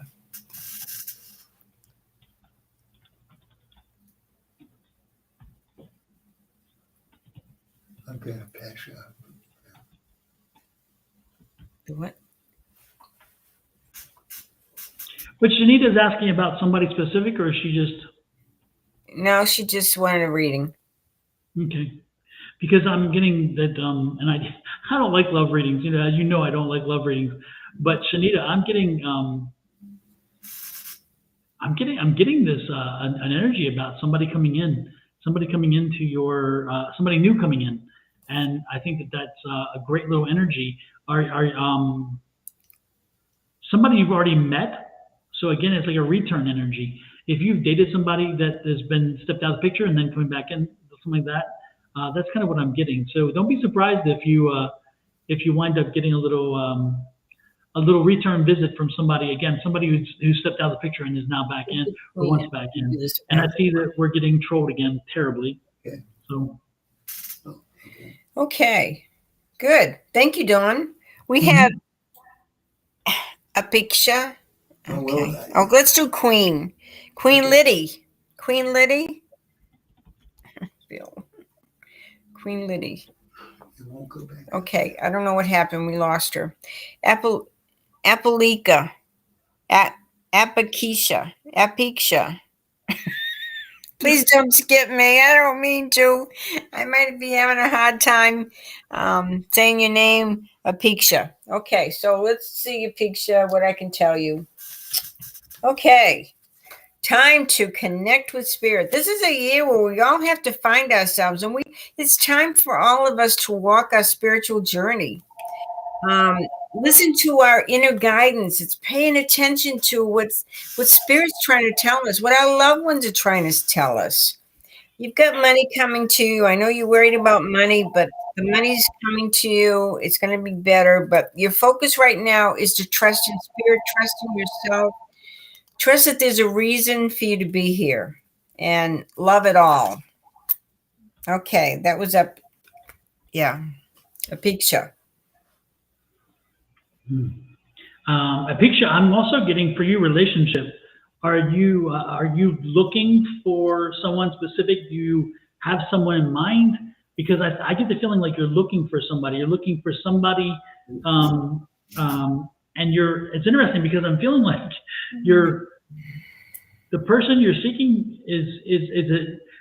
Okay, Pasha. What? But Shanita's asking about somebody specific, or is she just No, she just wanted a reading. okay? Because I'm getting that, and I don't like love readings. As you know, I don't like love readings. But Shanita, I'm getting this an energy about somebody coming into your somebody new coming in, and I think that's a great little energy. Are somebody you've already met? So again, it's like a return energy. If you've dated somebody that has been stepped out of the picture and then coming back in, something like that, that's kind of what I'm getting. So don't be surprised if you wind up getting a little return visit from somebody again, somebody who stepped out of the picture and is now back in or wants back in. And I see that we're getting trolled again terribly. Okay. So Okay, good. Thank you, Dawn. We have a picture. Oh, Okay. well, Oh, let's do Queen. Queen Liddy. Queen Liddy. Bill. Queen Liddy. it won't go back. Okay, I don't know what happened. We lost her. Apalika. Apakisha. Apikisha. Please don't skip me. I don't mean to. I might be having a hard time saying your name, Apiksha. Okay, so let's see, Apiksha, what I can tell you. Okay, time to connect with spirit. This is a year where we all have to find ourselves, and it's time for all of us to walk our spiritual journey. Listen to our inner guidance. It's paying attention to what spirit's trying to tell us, what our loved ones are trying to tell us. You've got money coming to you. I know you're worried about money, but the money's coming to you. It's going to be better. But your focus right now is to trust in spirit, trust in yourself, trust that there's a reason for you to be here, and love it all. Okay, that was a picture. a picture. I'm also getting for you relationship. Are you looking for someone specific? Do you have someone in mind? Because I get the feeling like you're looking for somebody. You're looking for somebody, and it's interesting because I'm feeling like the person you're seeking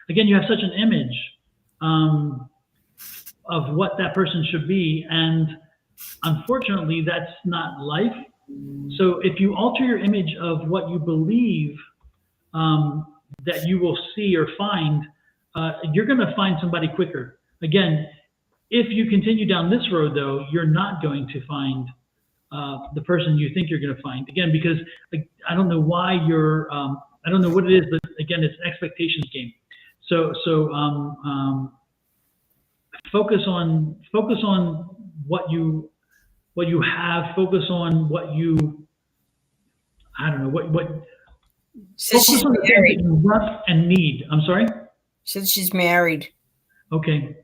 again, you have such an image of what that person should be, and unfortunately, that's not life. So if you alter your image of what you believe that you will see or find, you're going to find somebody quicker. Again, if you continue down this road, though, you're not going to find the person you think you're going to find. Again, because I don't know why I don't know what it is, but again, it's an expectations game. So focus on what you have. Focus on what you, I don't know, what Says focus she's on the things married. that you want and need. I'm sorry? Says she's married. Okay.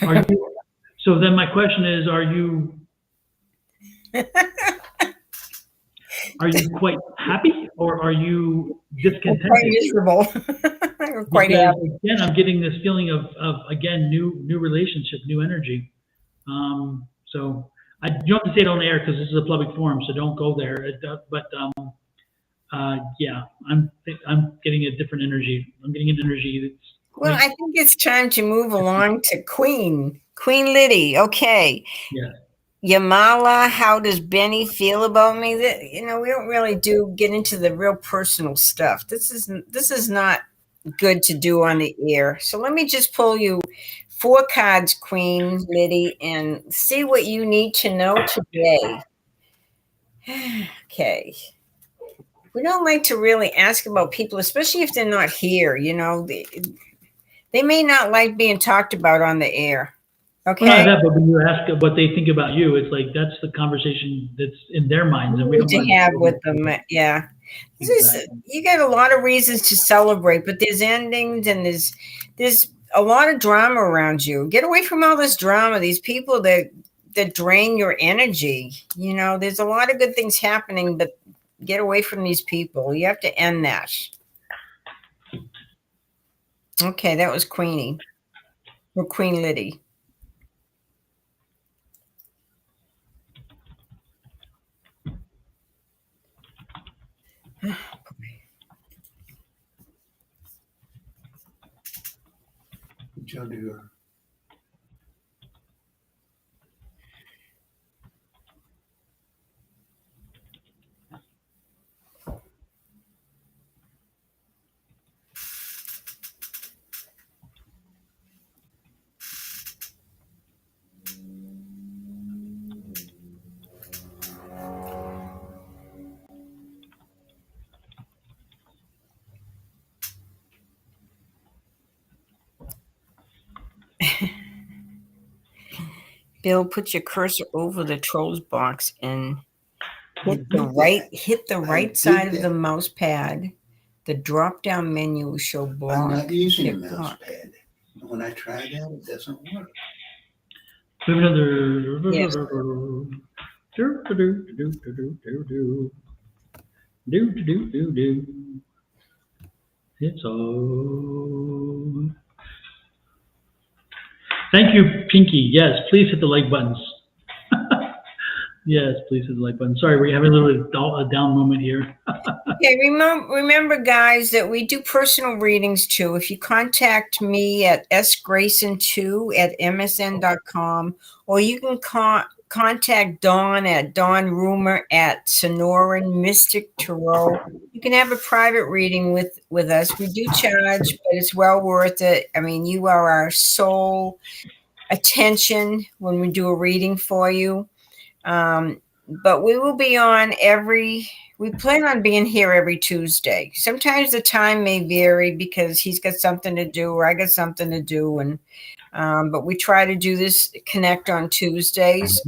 Are you, so then my question is, are you quite happy or are you discontented? Quite miserable. Quite Because, happy. again, I'm getting this feeling of again, new relationship, new energy. So you don't have to say it on air because this is a public forum, so don't go there. But yeah, I'm getting a different energy. I'm getting an energy that's. Well, I think it's time to move along to Queen Liddy. Okay. Yeah. Yamala, how does Benny feel about me? We don't really get into the real personal stuff. This is not good to do on the air. So let me just pull you 4 cards, Queen Liddy, and see what you need to know today. Okay. We don't like to really ask about people, especially if they're not here. They may not like being talked about on the air. Okay. Well, not that, but when you ask what they think about you, it's like that's the conversation that's in their minds, and we don't to have with them. Yeah. Exactly. You got a lot of reasons to celebrate, but there's endings and there's a lot of drama around you. Get away from all this drama. These people that drain your energy. There's a lot of good things happening, but get away from these people. You have to end that. Okay, that was Queenie. or Queen Liddy. What y'all do? Bill, put your cursor over the trolls box and hit the right side of the mouse pad. The drop down menu will show block. I'm not using a Hit mouse block. pad. When I try that, it doesn't work. We have another. Yes. It's all. Thank you, Pinky. Yes, please hit the like buttons. Yes, please hit the like button. Sorry, we're having a little down moment here. Okay, remember, guys, that we do personal readings too. If you contact me at sgrayson2@msn.com, or you can contact Don at Don Rumer at Sonoran Mystic Tarot. You can have a private reading with us. We do charge, but it's well worth it. I mean, you are our sole attention when we do a reading for you. But we will be on we plan on being here every Tuesday. Sometimes the time may vary because he's got something to do or I got something to do. And, but we try to do this connect on Tuesdays.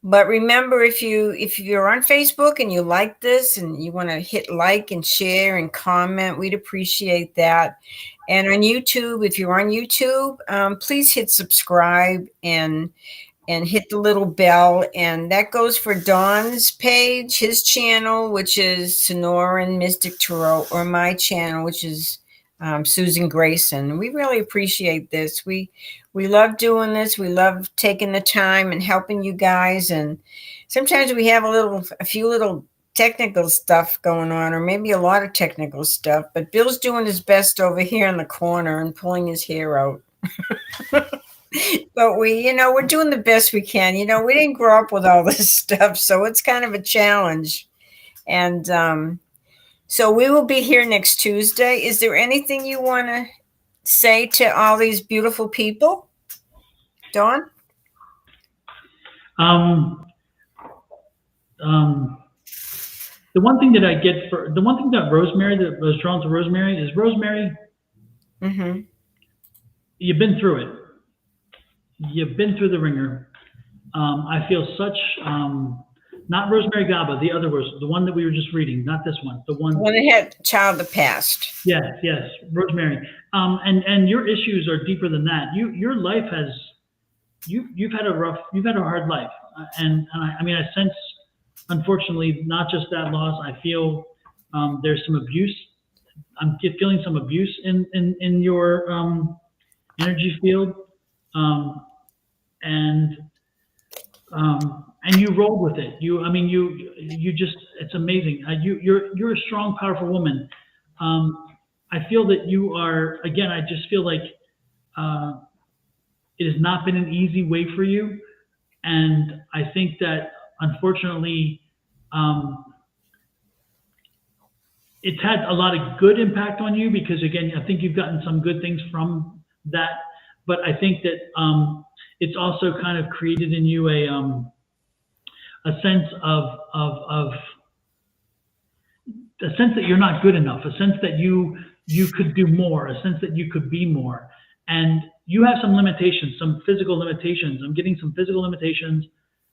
But remember, if you're on Facebook and you like this and you want to hit like and share and comment, we'd appreciate that. And on YouTube, if you're on YouTube, please hit subscribe and hit the little bell. And that goes for Don's page, his channel, which is Sonoran Mystic Tarot, or my channel, which is Susan Grayson. We really appreciate this. We love doing this. We love taking the time and helping you guys. And sometimes we have a few little technical stuff going on, or maybe a lot of technical stuff. But Bill's doing his best over here in the corner and pulling his hair out. But we're doing the best we can. We didn't grow up with all this stuff, so it's kind of a challenge. And so we will be here next Tuesday. Is there anything you want to say to all these beautiful people, Dawn? The one thing that I get the one thing that Rosemary, that was drawn to Rosemary, is Rosemary. Mm-hmm. You've been through it. You've been through the ringer. I feel such, not Rosemary Gaba, the other was the one that we were just reading, not this one. The one that had child of the past. Yes, Rosemary. And your issues are deeper than that. Your life has, you've had a hard life, and I mean, I sense, unfortunately, not just that loss. I feel there's some abuse. I'm feeling some abuse in your energy field. And you rolled with it. You just, it's amazing. You're a strong, powerful woman. I feel that you are, again, I just feel like it has not been an easy way for you. And I think that, unfortunately, it's had a lot of good impact on you because, again, I think you've gotten some good things from that. But I think that it's also kind of created in you a sense of a sense that you're not good enough, a sense that you could do more, a sense that you could be more. And you have some limitations, some physical limitations. I'm getting some physical limitations,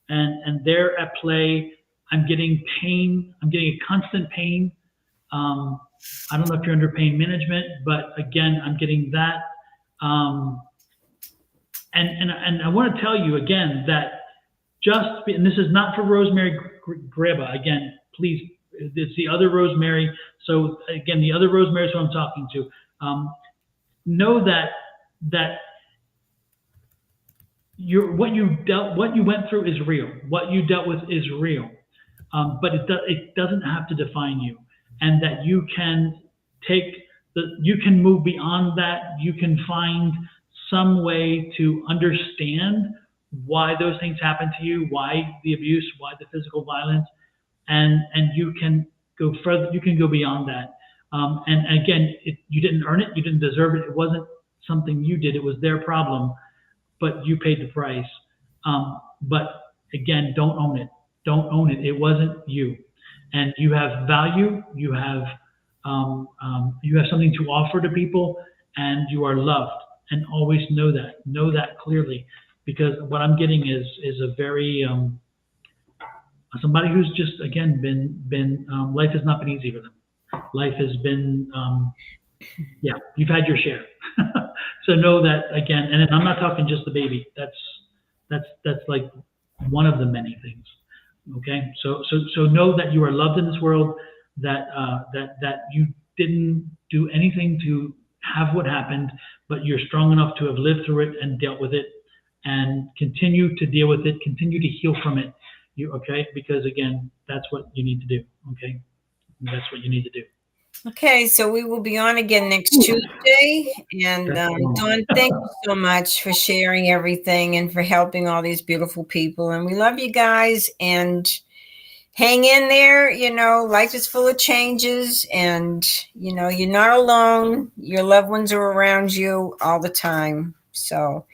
and they're at play. I'm getting pain. I'm getting a constant pain. I don't know if you're under pain management, but again, I'm getting that. And I want to tell you again that and this is not for Rosemary Greba. Again, please, it's the other Rosemary. So again, the other Rosemary is who I'm talking to. Know that that what you went through is real. What you dealt with is real, but it doesn't have to define you, and that you can you can move beyond that. You can find some way to understand why those things happen to you, why the abuse, why the physical violence, and you can go further. You can go beyond that. And again, you didn't earn it. You didn't deserve it. It wasn't something you did. It was their problem, but you paid the price. But again, don't own it. Don't own it. It wasn't you, and you have value. You have something to offer to people, and you are loved. And always know that. Know that clearly, because what I'm getting is a very somebody who's just again been life has not been easy for them. Life has been yeah, you've had your share. So know that again, and I'm not talking just the baby. That's like one of the many things. Okay, so know that you are loved in this world. That you didn't do anything to have what happened, but you're strong enough to have lived through it and dealt with it, and continue to deal with it. Continue to heal from it. Okay? Because again, that's what you need to do. Okay, that's what you need to do. Okay, so we will be on again next Tuesday. And Dawn, thank you so much for sharing everything and for helping all these beautiful people. And we love you guys. And hang in there. You know, life is full of changes, and you know, you're not alone. Your loved ones are around you all the time. So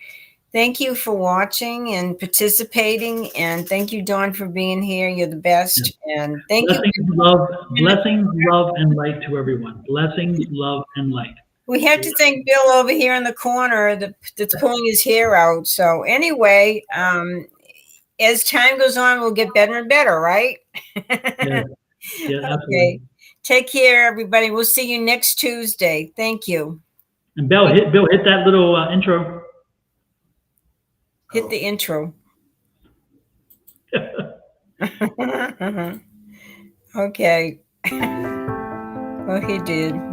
thank you for watching and participating, and thank you, Dawn, for being here. You're the best. And thank you. Blessings, love, and light to everyone. Blessings, love, and light. We have to thank Bill over here in the corner that's pulling his hair out. So anyway, as time goes on, we'll get better and better, right? Yeah, absolutely. Okay. Take care, everybody. We'll see you next Tuesday. Thank you. And Bill, hit that little intro. Hit the intro. Okay. Well, he did.